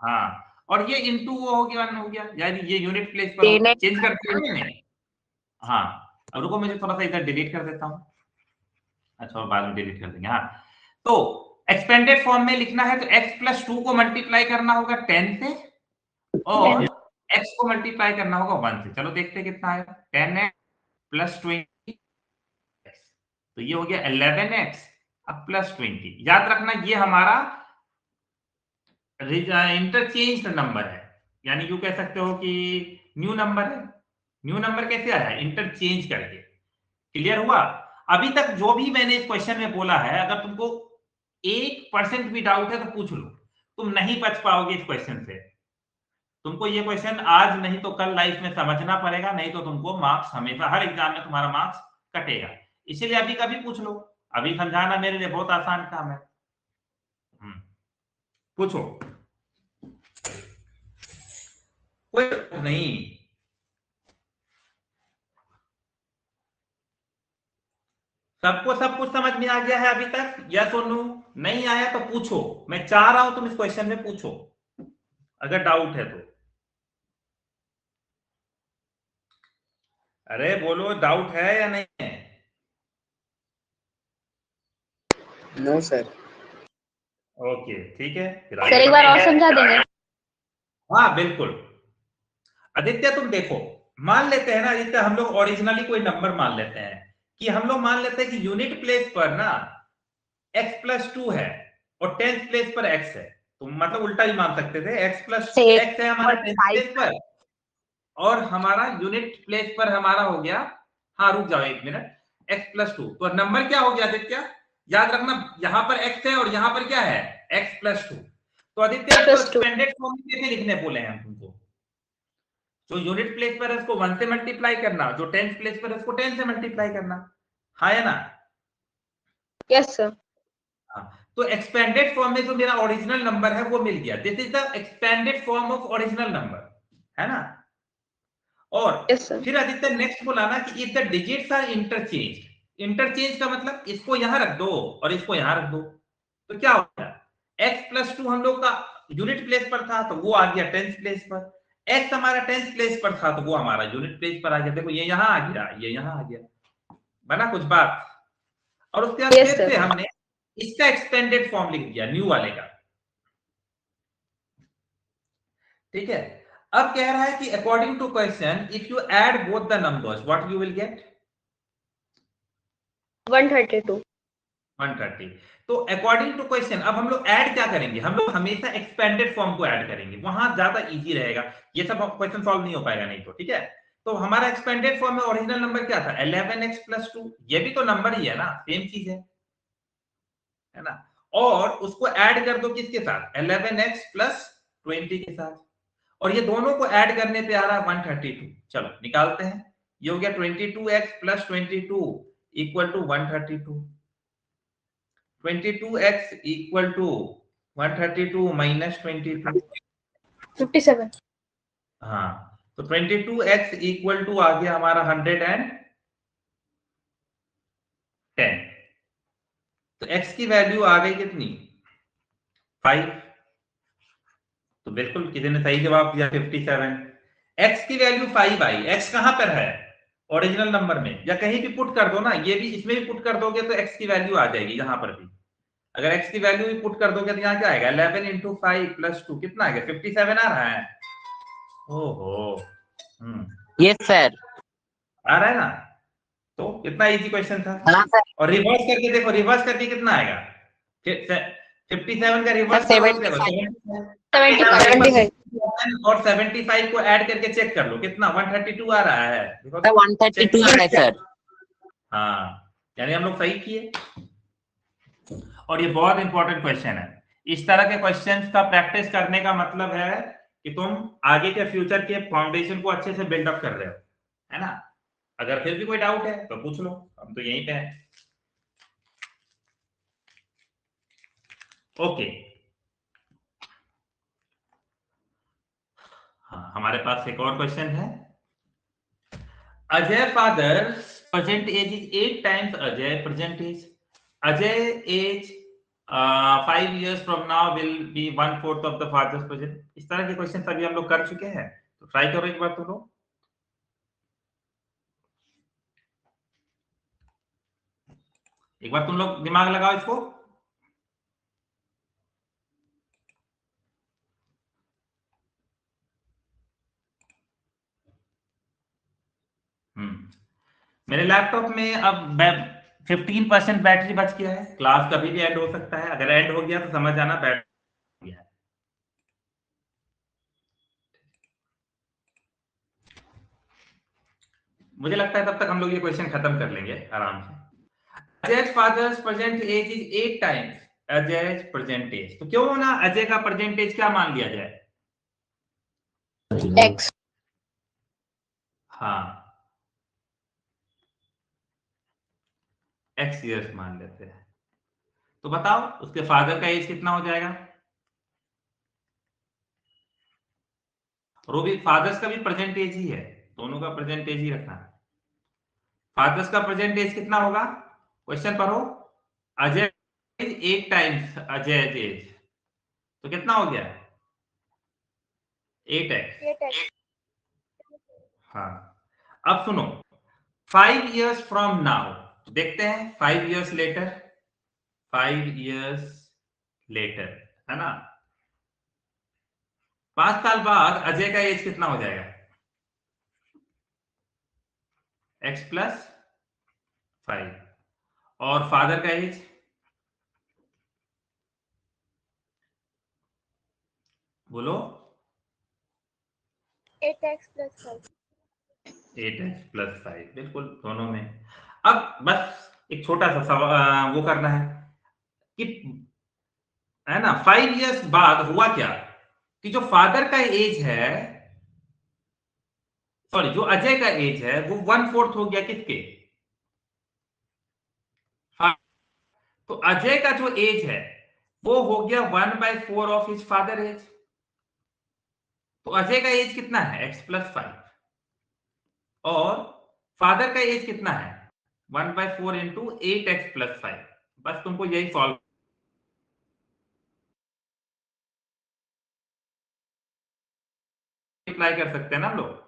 हाँ, और ये इंटू वो हो गया 1 हो गया, यानी ये यूनिट प्लेस पर हो। चेंज कर दिया मैंने। हाँ, अब रुको मुझे थोड़ा सा इधर डिलीट कर देता हूँ। अच्छा, और बाद में डिलीट कर देंगे। हाँ, तो एक्सपेंडेड फॉर्म में लिखना है तो x प्लस 2 को मल्टीप्लाई करना होगा 10 से, और x को मल्टीप्लाई करना होगा 1 से। चलो देखते हैं कितना आएगा। 10x प्लस 20, तो ये हो गया 11x अब प्लस 20। याद रखना ये हमारा इंटरचेंज नंबर है, यानी यू कह सकते हो कि न्यू नंबर है। न्यू नंबर कैसे आया? इंटरचेंज करके। क्लियर हुआ? अभी तक जो भी मैंने इस क्वेश्चन में बोला है, अगर तुमको 1% भी डाउट है तो पूछ लो, तुम नहीं बच पाओगे इस क्वेश्चन से। तुमको ये क्वेश्चन आज नहीं तो कल लाइफ में समझना पड़ेगा, नहीं तो तुमको मार्क्स हमेशा हर एग्जाम में तुम्हारा मार्क्स कटेगा। इसीलिए अभी कभी पूछ लो, अभी समझाना मेरे लिए बहुत आसान काम है। पूछो, कोई नहीं। सबको सब कुछ समझ में आ गया है अभी तक? या तो नो, नहीं आया तो पूछो, मैं चाह रहा हूं तुम इस क्वेश्चन में पूछो अगर डाउट है तो। अरे बोलो, डाउट है या नहीं है? No sir. ओके, ठीक है, फिर सर एक बार और समझा देंगे? हाँ बिल्कुल। आदित्य तुम देखो, मान लेते हैं ना आदित्य, हम लोग ओरिजिनली कोई नंबर मान लेते हैं, कि हम लोग मान लेते हैं कि यूनिट प्लेस पर ना x प्लस 2 है और 10th प्लेस पर x है। तुम मतलब उल्टा ही मान सकते थे, x प्लस x है हमारा 10th प्लेस पर, और हमारा यूनिट प्लेस पर हमारा हो गया, हाँ रुक जाओ एक मिनट, x प्लस 2। तो नंबर क्या हो गया आदित्य? याद रखना यहां पर x है और यहां पर क्या है? x plus 2। तो आदित्य एक्सपेंडेड फॉर्म में कैसे लिखने बोले हैं हम तुमको? जो यूनिट प्लेस पर है उसको 1 से मल्टीप्लाई करना, जो 10th प्लेस पर है उसको 10 से मल्टीप्लाई करना, हाँ या ना? Yes sir. तो एक्सपेंडेड फॉर्म में जो मेरा ओरिजिनल नंबर है वो मिल गया। This is the expanded form of original number, है ना। और यस सर। फिर आदित्य नेक्स्ट बोला ना कि if the digits are interchange. Interchange का मतलब इसको यहां रख दो और इसको यहां रख दो, तो क्या होगा? x प्लस 2 हम लोग का यूनिट प्लेस पर था तो वो आ गया 10th प्लेस पर, x हमारा 10th प्लेस पर था तो वो हमारा यूनिट प्लेस पर आ गया। देखो ये यहां आ गया, ये यहां आ गया, बना कुछ बात? और उसके बाद Yes, फिर sir. से हमने इसका एक्सपेंडेड फॉर्म लिख दिया न्यू वाले का। ठीक है, अब कह रहा है कि according to question if you add both the numbers what you will get 132. 130। तो अकॉर्डिंग टू क्वेश्चन अब हम लोग ऐड क्या करेंगे, हम लोग हमेशा एक्सपेंडेड फॉर्म को ऐड करेंगे, वहां ज्यादा इजी रहेगा, ये सब क्वेश्चन सॉल्व नहीं हो पाएगा नहीं तो। ठीक है, तो हमारा एक्सपेंडेड फॉर्म में ओरिजिनल नंबर क्या था 11x + 2, ये भी तो नंबर ही है ना, सेम चीज है ना। और उसको ऐड कर दो किसके साथ 11x + 20 के साथ, और ये दोनों को ऐड करने पे आ रहा है 132। चलो निकालते हैं, ये हो गया 22x + 22 = 132, 22x = 132 - 22, 57. हाँ तो 22x = आ गया हमारा 110। तो x की वैल्यू आ गई कितनी 5, तो बिल्कुल किसी ने सही जवाब दिया 57। x की वैल्यू 5 आई, x कहां पर है ओरिजिनल नंबर में, या कहीं भी पुट कर दो ना, ये भी इसमें भी पुट कर दोगे तो x की वैल्यू आ जाएगी यहां पर भी। अगर x की वैल्यू भी पुट कर दोगे तो यहाँ क्या आएगा 11 × 5 + 2 कितना आएगा 57 आ रहा है। ओहो यस सर। आ रहा है ना, तो कितना इजी क्वेश्चन था। हाँ सर। और रिवर्स करके देखो, रिवर्स करके कितना आएगा 57 का रिवर्स सर करो, 75. और 75 को ऐड करके चेक कर लो कितना 132 आ रहा है। सर 132 आ रहा है सर। हाँ, यानी हम लोग सही किए। और ये बहुत इंपॉर्टेंट क्वेश्चन है, इस तरह के क्वेश्चंस का प्रैक्टिस करने का मतलब है कि तुम आगे के फ्यूचर के फाउंडेशन को अच्छे से बिल्डअप कर रहे हो, है ना। अगर फिर भी कोई डाउट है तो पूछ लो, हम तो यहीं पे हैं। ओके, हाँ हमारे पास एक और क्वेश्चन है। Ajay father's present age is 8 times Ajay present age. Ajay age 5 years from now will be 1/4 of the father's present. इस तरह के क्वेश्चन अभी हम लोग कर चुके हैं, तो ट्राई करो एक बार तुम लोग। एक बार तुम लोग दिमाग लगाओ इसको। मेरे लैपटॉप में अब 15% बैटरी बच गया है, क्लास कभी भी एंड हो सकता है, अगर एंड हो गया तो समझ जाना बैटरी हो गया है। मुझे लगता है तब तक हम लोग ये क्वेश्चन खत्म कर लेंगे आराम से। Ajay's father's present age is 8 times Ajay's present age. तो क्यों ना अजय का present age क्या मान लिया जाए X. हाँ x years मान लेते हैं। तो बताओ उसके फादर का एज कितना हो जाएगा, और वो भी फादर्स का भी प्रेजेंट एज ही है, दोनों का प्रेजेंट एज ही रखना है। फादर्स का प्रेजेंट एज कितना होगा, क्वेश्चन पढ़ो। अजय 8 टाइम्स अजय एज, तो कितना हो गया 8x। हाँ, अब सुनो 5 years from now, देखते हैं 5 years later, 5 years later, है ना, 5 साल बाद अजय का एज कितना हो जाएगा x + 5, और फादर का एज बोलो 8x + 5. 8x + 5, बिल्कुल दोनों में। अब बस एक छोटा सा वो करना है कि, है ना, 5 years बाद हुआ क्या कि जो फादर का एज है, सॉरी जो अजय का एज है वो 1/4 हो गया किसके, तो अजय का जो एज है वो हो गया 1/4 ऑफ हिज फादर एज। तो अजय का एज कितना है x + 5, और फादर का एज कितना है 1/4 × 8x + 5। बस तुमको यही सॉल्व अप्लाई कर सकते हैं ना हम लोग।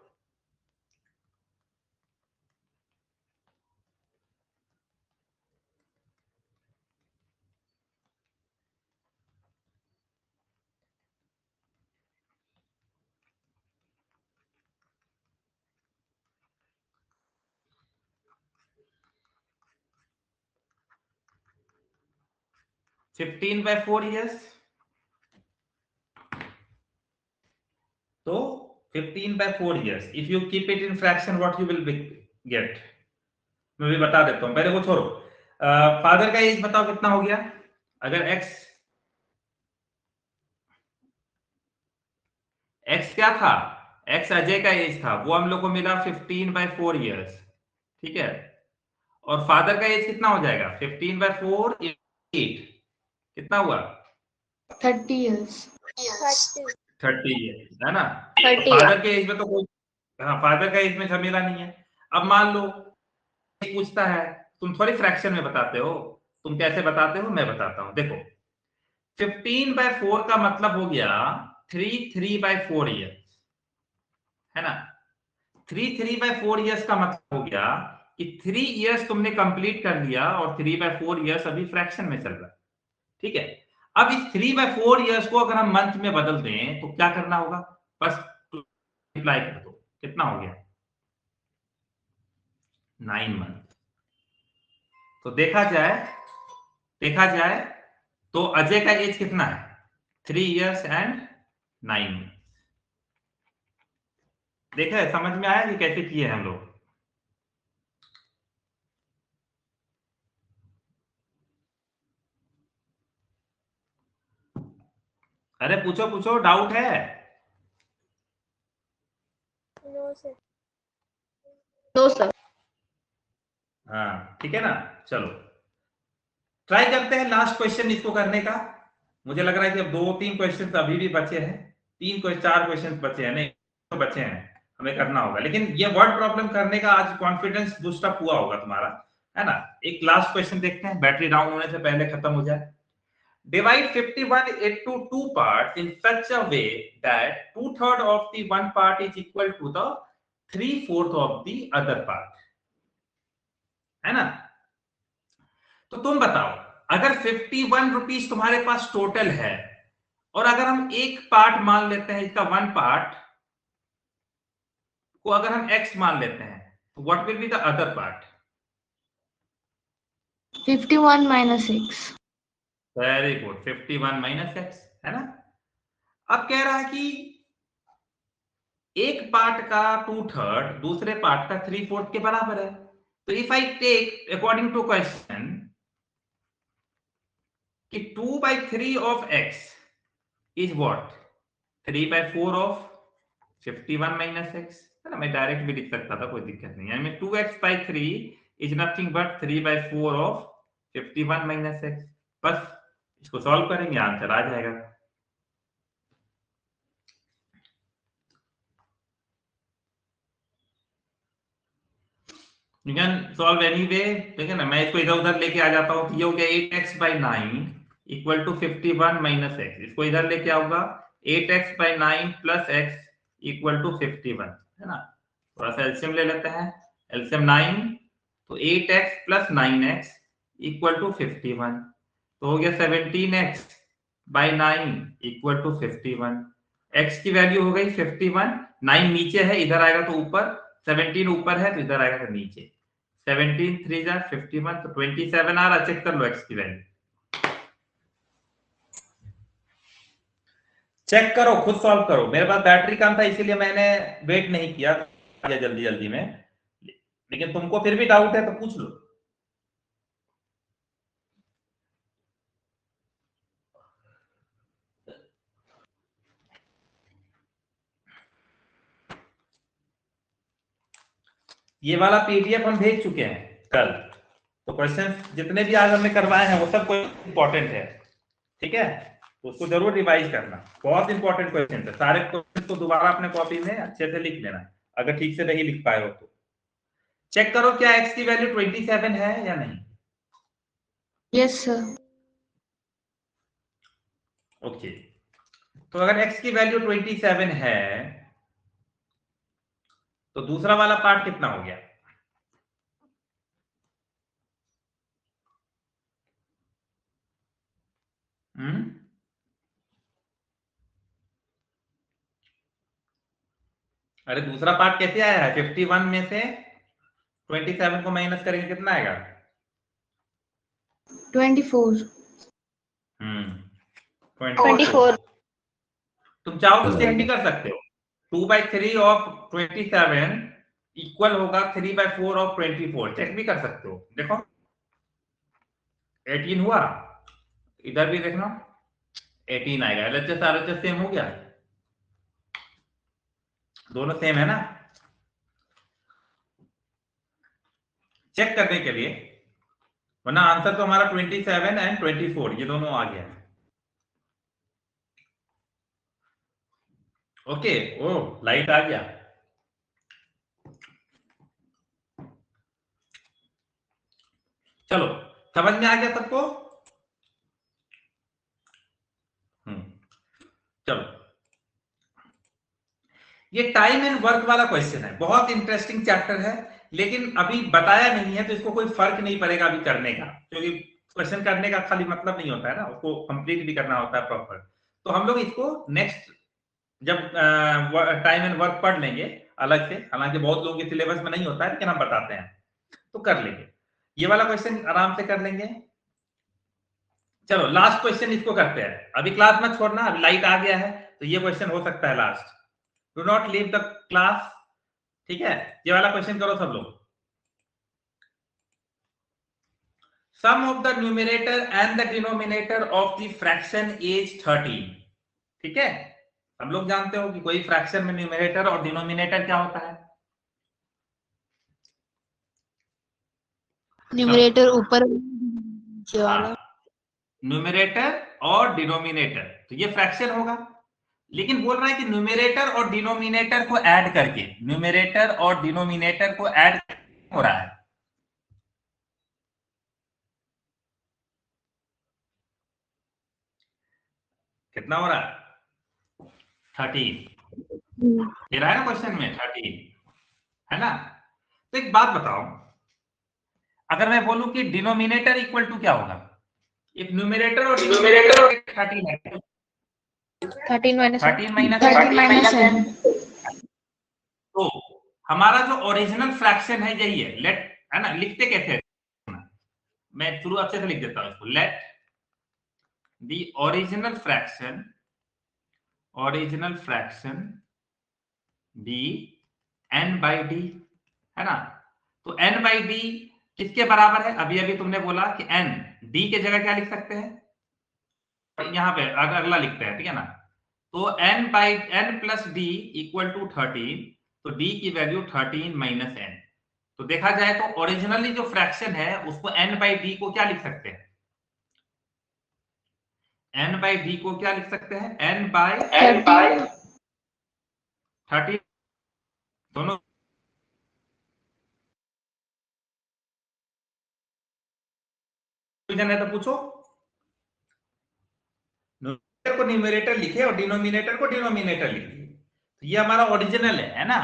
15/4 years. So 15/4 years. If you keep it in fraction, what you will get? मैं भी बता देता हूं, पहले वो छोड़ो। फादर का एज बताओ कितना हो गया? अगर एक्स क्या था? एक्स अजय का एज था, वो हम लोग को मिला 15/4 years, ठीक है। और फादर का एज कितना हो जाएगा? 15/4 8 कितना हुआ? 30 years. 30 years, है ना। 30 फादर के एज में तो कोई, हाँ, फादर का एज में झमेला नहीं है। अब मान लो पूछता है, तुम थोड़ी फ्रैक्शन में बताते हो, तुम कैसे बताते हो मैं बताता हूं। देखो 15/4 का मतलब हो गया 3/4 years, है ना। 3/4 years का मतलब हो गया कि 3 years तुमने कंप्लीट कर लिया और 3/4 years अभी फ्रैक्शन में चल रहा है, ठीक है। अब इस 3/4 years को अगर हम मंथ में बदल दें तो क्या करना होगा? बस मल्टीप्लाई कर दो, कितना हो गया? 9 मंथ। तो देखा जाए तो अजय का एज कितना है? 3 years and 9 months। देखा है, समझ में आया कि कैसे किए हम लोग? अरे पूछो पूछो, डाउट है? No sir. No sir. हाँ ठीक है ना। चलो ट्राई करते हैं लास्ट क्वेश्चन इसको करने का। मुझे लग रहा है कि अब 2-3 क्वेश्चन अभी भी बचे हैं, 4 क्वेश्चन बचे हैं, नहीं तो बचे हैं, हमें करना होगा। लेकिन ये वर्ड प्रॉब्लम करने का आज कॉन्फिडेंस बूस्ट अप हुआ होगा तुम्हारा, है ना। एक लास्ट क्वेश्चन देखते हैं, बैटरी डाउन होने से पहले खत्म हो जाए। Divide 51 into 2 parts in such a way that 2/3 of the one part is equal to the 3/4 of the other part, है ना। तो तुम बताओ, अगर 51 रुपीज तुम्हारे पास टोटल है और अगर हम एक पार्ट मान लेते हैं, इसका 1 पार्ट को अगर हम x मान लेते हैं, तो what will be the other part? 51 minus x. Very good, 51 minus x, है ना। अब कह रहा है कि एक पार्ट का 2/3 दूसरे पार्ट का 3/4 के बराबर है। तो if I take according to question कि 2/3 of x is what? 3/4 of 51 minus x, है ना। मैं डायरेक्ट भी लिख सकता था, कोई दिक्कत नहीं है। यानी 2x/3 is nothing but 3/4 of 51 minus x। बस इसको सॉल्व करेंगे, आंसर आ जाएगा। You can solve any way, ठीक है ना। मैं इसको इधर उधर लेके आ जाता हूँ, तो ये हो गया 8x/9 equal to 51 minus x। इसको इधर लेके आऊंगा, 8x/9 plus x equal to 51, है ना। थोड़ा सा एलसीएम ले लेते हैं, एलसीएम 9, तो 8x plus 9x equal to 51, तो हो गया 17x/9 इक्वल टू 51। x की वैल्यू हो गई 51, 9 नीचे है, इधर आएगा तो ऊपर, 17 ऊपर है तो इधर आएगा तो नीचे। 17 3 जा 51, तो 27 आ रहा। चेक कर लो x की वैल्यू, चेक करो, खुद सॉल्व करो। मेरे पास बैटरी कम था इसीलिए मैंने वेट नहीं किया जल्दी जल्दी में, लेकिन तुमको फिर भी डाउट है तो पूछ लो। ये वाला पीडीएफ हम भेज चुके हैं कल, तो क्वेश्चन जितने भी आज हमने करवाए हैं वो सब इंपॉर्टेंट है, ठीक है। तो उसको जरूर रिवाइज करना, बहुत इंपॉर्टेंट क्वेश्चन है। सारे क्वेश्चन को दोबारा अपने कॉपी में अच्छे से लिख लेना, अगर ठीक से नहीं लिख पाए हो तो। चेक करो क्या x की वैल्यू 27 है या नहीं। Yes sir. ओके, तो अगर x की वैल्यू 27 है तो दूसरा वाला पार्ट कितना हो गया? अरे दूसरा पार्ट कैसे आया है? 51 में से 27 को माइनस करेंगे, कितना आएगा? 24. 24। तुम चाहो तो चेक भी कर सकते हो। 2/3 ऑफ 27 इक्वल होगा 3/4 ऑफ 24। चेक भी कर सकते हो। देखो 18 हुआ, इधर भी देखना 18 आएगा। LHS RHS सेम हो गया, दोनों सेम है ना। चेक करने के लिए, वरना आंसर तो हमारा 27 एंड 24 ये दोनों आ गया है। ओके, ओ लाइट आ गया। चलो समझ में आ गया सबको। चलो ये टाइम एंड वर्क वाला क्वेश्चन है, बहुत इंटरेस्टिंग चैप्टर है, लेकिन अभी बताया नहीं है तो इसको कोई फर्क नहीं पड़ेगा अभी करने का, क्योंकि क्वेश्चन करने का खाली मतलब नहीं होता है ना, उसको कंप्लीट भी करना होता है प्रॉपर। तो हम लोग इसको नेक्स्ट जब टाइम एंड वर्क पढ़ लेंगे अलग से, हालांकि बहुत लोगों के सिलेबस में नहीं होता है लेकिन हम बताते हैं तो कर लेंगे। ये वाला क्वेश्चन आराम से कर लेंगे। चलो लास्ट क्वेश्चन इसको करते हैं, अभी क्लास मत छोड़ना, अभी लाइट आ गया है तो ये क्वेश्चन हो सकता है last. Do not leave the class, ठीक है। ये वाला क्वेश्चन करो सब लोग। Sum of the numerator and the denominator of the fraction is 13। ठीक है, हम लोग जानते हो कि कोई फ्रैक्शन में न्यूमरेटर और डिनोमिनेटर क्या होता है। न्यूमरेटर ऊपर वाला, न्यूमरेटर और डिनोमिनेटर, तो ये फ्रैक्शन होगा, लेकिन बोल रहा है कि न्यूमरेटर और डिनोमिनेटर को ऐड करके, न्यूमरेटर और डिनोमिनेटर को ऐड हो रहा है। कितना हो रहा है? 13 दे रहा है ना क्वेश्चन में, 13 है ना। तो एक बात बताओ, अगर मैं बोलूं कि डिनोमिनेटर इक्वल टू क्या होगा, एक न्यूमरेटर और डिनोमिनेटर 13 है, 13 माइनस 13 -n, तो हमारा जो ओरिजिनल फ्रैक्शन है यही है। लेट, है ना, लिखते कैसे हैं? मैं शुरू अच्छे से लिख देता हूं इसको। Let the original fraction be n/d, है ना। तो n/d किसके बराबर है? अभी अभी तुमने बोला कि n, d के जगह क्या लिख सकते हैं, यहां पे अगला लिखते हैं, ठीक है ना। तो n plus d equal to 13, तो d की वैल्यू 13 माइनस n। तो देखा जाए तो ओरिजिनली जो फ्रैक्शन है उसको n/d को क्या लिख सकते हैं, n/d को क्या लिख सकते हैं, n/13, दोनों है तो पूछो। न्यूमरेटर को न्यूमरेटर लिखे और डिनोमिनेटर को डिनोमिनेटर लिखे, तो ये हमारा ओरिजिनल है ना,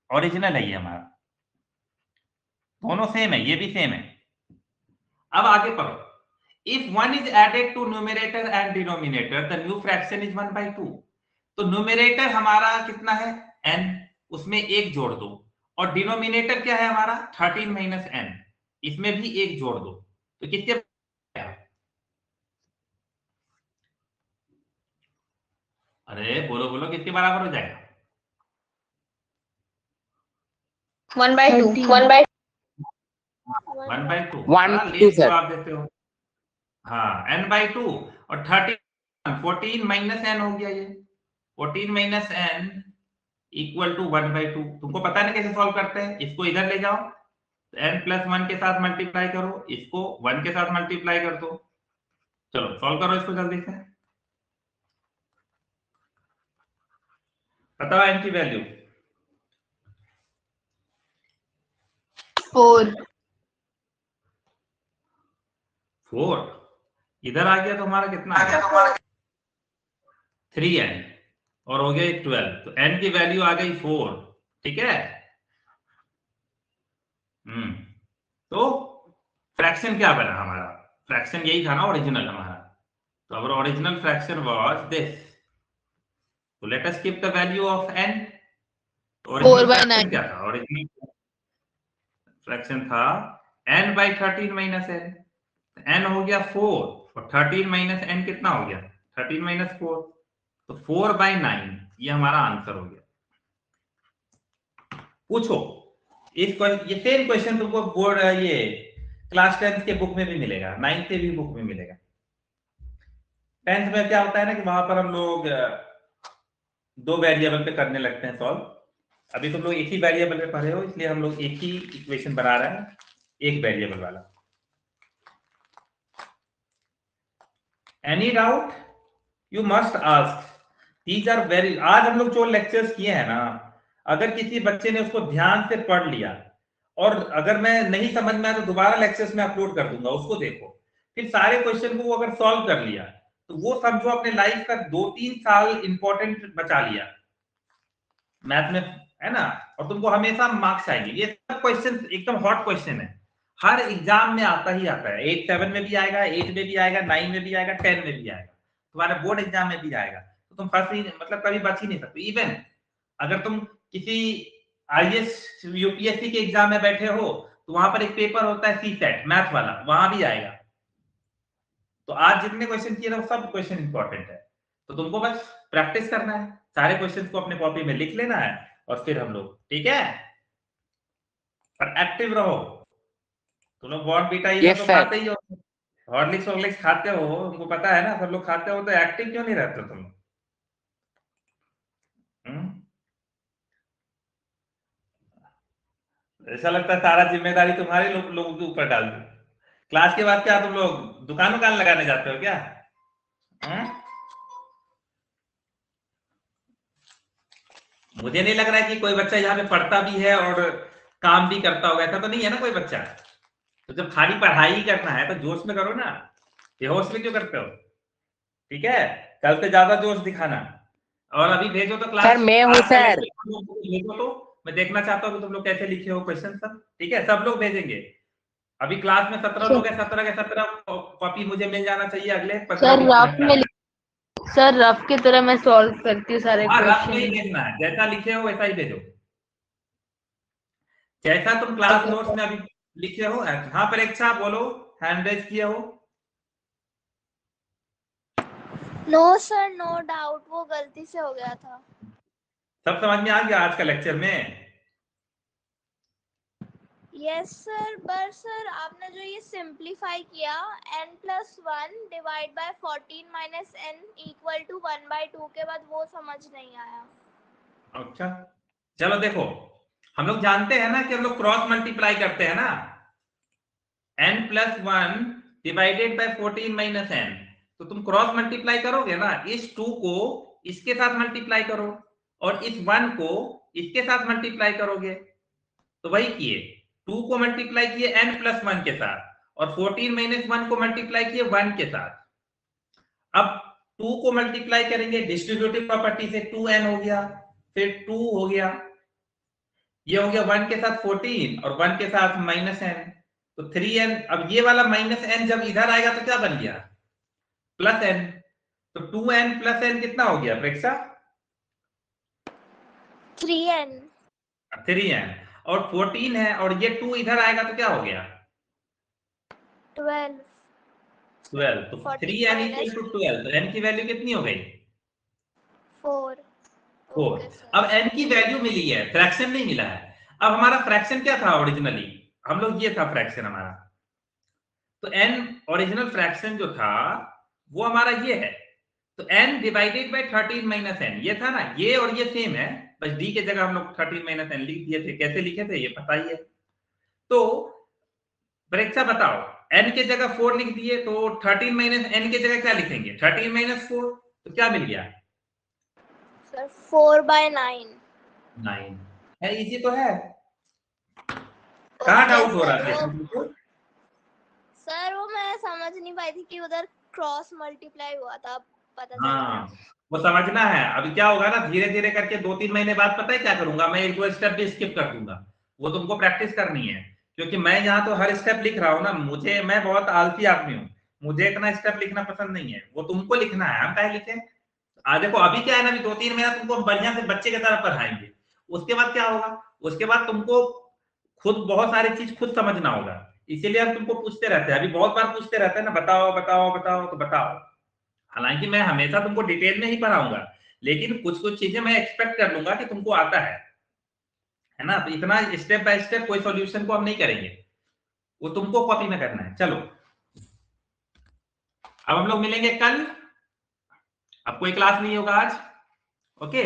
ओरिजिनल है ये हमारा, दोनों सेम है, ये भी सेम है। अब आगे पढ़ो। If 1 is added to numerator and denominator the new fraction is 1/2। तो न्यूमरेटर हमारा कितना है, n, उसमें 1 जोड़ दो, और डिनोमिनेटर क्या है हमारा 13 माइनस n, इसमें भी 1 जोड़ दो, तो किसके, अरे बोलो बोलो किसके बराबर हो जाएगा? 1/2। 1/2। 1/2 सर। आप देते हो, हाँ n/2, और 13 14 माइनस n हो गया, ये 14 माइनस n इक्वल टू 1/2। तुमको पता है ना कैसे सॉल्व करते हैं, इसको इधर ले जाओ, n प्लस 1 के साथ मल्टीप्लाई करो, इसको 1 के साथ मल्टीप्लाई कर दो। चलो सॉल्व करो इसको जल्दी से, बताओ n की वैल्यू। 4 इधर आ गया तो हमारा कितना आ गया, 3n, और हो गया 12, तो n की वैल्यू आ गई 4, ठीक है। तो फ्रैक्शन क्या बना हमारा, फ्रैक्शन यही था ना ओरिजिनल हमारा, तो our original fraction was this, so let us keep the value of n। original fraction क्या था, ओरिजिनल फ्रैक्शन था n/13 माइनस n, n हो गया 4, और 13 माइनस n कितना हो गया? 13 माइनस 4, तो 4/9 ये हमारा आंसर हो गया। पूछो ये सेम क्वेश्चन तुमको बोर्ड ये क्लास 10th के बुक में भी मिलेगा, 9th के भी बुक में मिलेगा। 10th में क्या होता है ना कि वहां पर हम लोग 2 वेरिएबल पे करने लगते हैं सॉल्व। अभी तुम लोग एक ही वेरिएबल पे पढ़े हो, इसलिए हम लोग एक ही इक्वेशन बना रहे हैं, एक वेरिएबल वाला। Any doubt you must ask, these are very. आज हम लोग जो लेक्चर्स किए हैं ना, अगर किसी बच्चे ने उसको ध्यान से पढ़ लिया और अगर मैं नहीं समझ में आया तो दोबारा लेक्चर्स में अपलोड कर दूंगा, उसको देखो, फिर सारे क्वेश्चन को वो अगर सॉल्व कर लिया तो वो समझो अपने लाइफ का 2-3 साल इंपॉर्टेंट बचा लिया मैथ में, है ना। और तुमको हमेशा मार्क्स आएंगे। ये सब क्वेश्चन एकदम हॉट क्वेश्चन है, हर एग्जाम में आता ही आता है। 8 7 में भी आएगा, 8 में भी आएगा, 9 में भी आएगा, 10 में भी आएगा, तुम्हारे बोर्ड एग्जाम में भी आएगा। तो तुम फंस ही मतलब कभी बच ही नहीं सकते। इवन अगर तुम किसी आईएएस यूपीएससी के एग्जाम में बैठे हो तो वहां पर एक पेपर होता है सीसेट मैथ वाला, वहां भी आएगा। तो आज जितने क्वेश्चन किए ना वो सब क्वेश्चन इंपॉर्टेंट है, तो तुमको बस प्रैक्टिस करना है, सारे क्वेश्चन को अपने कॉपी में लिख लेना है और फिर हम लोग, ठीक है, पर एक्टिव रहो। तुम लोग बॉर्नवीटा ये सब खाते ही हो, हॉर्लिक्स वॉर्लिक्स खाते हो, तुमको पता है ना, सब लोग खाते हो, तो एक्टिव क्यों नहीं रहते तुम? ऐसा लगता है सारा जिम्मेदारी तुम्हारे लोगों के ऊपर डाल दो। क्लास के बाद क्या तुम लोग दुकान लगाने जाते हो क्या? मुझे नहीं लग रहा है कि कोई बच्चा यहाँ पे पढ़ता भी है और काम भी करता होगा, ऐसा तो नहीं है ना कोई बच्चा। तो जब खाली पढ़ाई ही करना है तो जोश में करो ना, बेहोश में क्यों करते हो? ठीक है, कल से ज्यादा जोश दिखाना। और अभी भेजो तो क्लास, सर मैं हूँ सर, भेजो तो मैं देखना चाहता हूँ कि तुम लोग कैसे लिखे हो क्वेश्चन सब। ठीक है, सब लोग भेजेंगे। अभी क्लास में 17 लोग हैं, 17 के 17 कॉपी मुझे मिल जाना चाहिए अगले 15 सर रफ की तरह मैं सॉल्व करती हूँ सारे रफ में ही क्वेश्चन। भेजना है, जैसा लिखे हो वैसा ही भेजो, जैसा तुम क्लास नोट्स में अभी लिखे हो। हाँ परीक्षा बोलो, हैंड रेज किया हो। नो सर, नो डाउट, वो गलती से हो गया था। सब समझ में आ गया आज का लेक्चर में? यस सर, पर सर आपने जो ये सिंप्लीफाई किया n+1 divide by 14 minus n equal to 1/2 के बाद, वो समझ नहीं आया। अच्छा चलो देखो, हम लोग जानते हैं ना कि हम लोग क्रॉस मल्टीप्लाई करते हैं ना, n+1 divided by 14 minus n, तो तुम क्रॉस मल्टीप्लाई करोगे ना, इस 2 को इसके साथ मल्टीप्लाई करो और इस 1 को इसके साथ मल्टीप्लाई करोगे। तो वही किए, 2 को मल्टीप्लाई किए n+1 के साथ और 14 माइनस 1 को मल्टीप्लाई किए 1 के साथ। अब 2 को मल्टीप्लाई करेंगे डिस्ट्रीब्यूटिव प्रॉपर्टी से, 2n हो गया, फिर 2 हो गया, ये हो गया 1 के साथ 14 और 1 के साथ -n, तो 3n। अब ये वाला -n जब इधर आएगा तो क्या बन गया? +n। तो 2n + n कितना हो गया परीक्षा? 3n। 3n और 14 है और ये 2 इधर आएगा तो क्या हो गया? 12। 12। तो 3n = 12, तो n की वैल्यू कितनी हो गई? 4। 4। अब n की वैल्यू मिली है, फ्रैक्शन नहीं मिला है। अब हमारा फ्रैक्शन क्या था ओरिजिनली? हम लोग ये था फ्रैक्शन हमारा, तो n ओरिजिनल फ्रैक्शन जो था वो हमारा ये है, तो n divided by 13 minus n, ये था ना, ये और ये सेम है, बस d के जगह हम लोग 13 माइनस n लिख दिए थे। कैसे लिखे थे ये पता ही है। तो परीक्षा बताओ, n के जगह 4 लिख दिए तो 13 माइनस n के जगह क्या लिखेंगे? 13 माइनस 4, तो क्या मिल गया सर? 4/9। 9 है, इजी तो है। कहाँ डाउट हो रहा था तुमको? सर वो मैं समझ नहीं पाई थी कि उधर क्रॉस मल्टीप्लाई हुआ था, पता चल गया। हाँ वो समझना है। अभी क्या होगा ना, धीरे धीरे करके 2-3 महीने बाद पता है क्या करूंगा मैं, 1-2 स्टेप भी स्किप कर दूंगा, वो तुमको प्रैक्टिस करनी है। क्योंकि मैं यहाँ तो हर स्टेप लिख रहा हूँ ना, मैं बहुत आलसी आदमी हूँ, मुझे इतना स्टेप लिखना पसंद नहीं है, वो तुमको लिखना है, हम काहे लिखें। देखो अभी क्या है ना, अभी 2-3 महीना तुमको बढ़िया से बच्चे की तरह पढ़ाएंगे, उसके बाद क्या होगा, उसके बाद तुमको खुद बहुत सारी चीज खुद समझना होगा, इसीलिए हम तुमको पूछते रहते हैं, अभी बहुत बार पूछते रहते हैं ना, बताओ बताओ बताओ, तो बताओ। हालांकि मैं हमेशा तुमको डिटेल में ही पढ़ाऊंगा, लेकिन कुछ कुछ चीजें मैं एक्सपेक्ट कर लूंगा कि तुमको आता है ना। तो इतना स्टेप बाय स्टेप कोई सॉल्यूशन को हम नहीं करेंगे, वो तुमको कॉपी में करना है। चलो अब हम लोग मिलेंगे कल, अब कोई क्लास नहीं होगा आज। Okay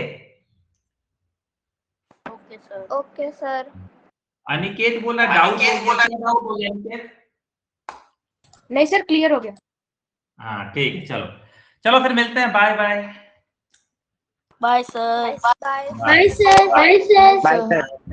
okay sir. अनिकेत बोला डाउट बोला अनिकेत। नहीं सर, क्लियर हो गया। हाँ ठीक है, चलो चलो फिर मिलते हैं, bye bye. Bye sir. Bye bye sir. Bye sir.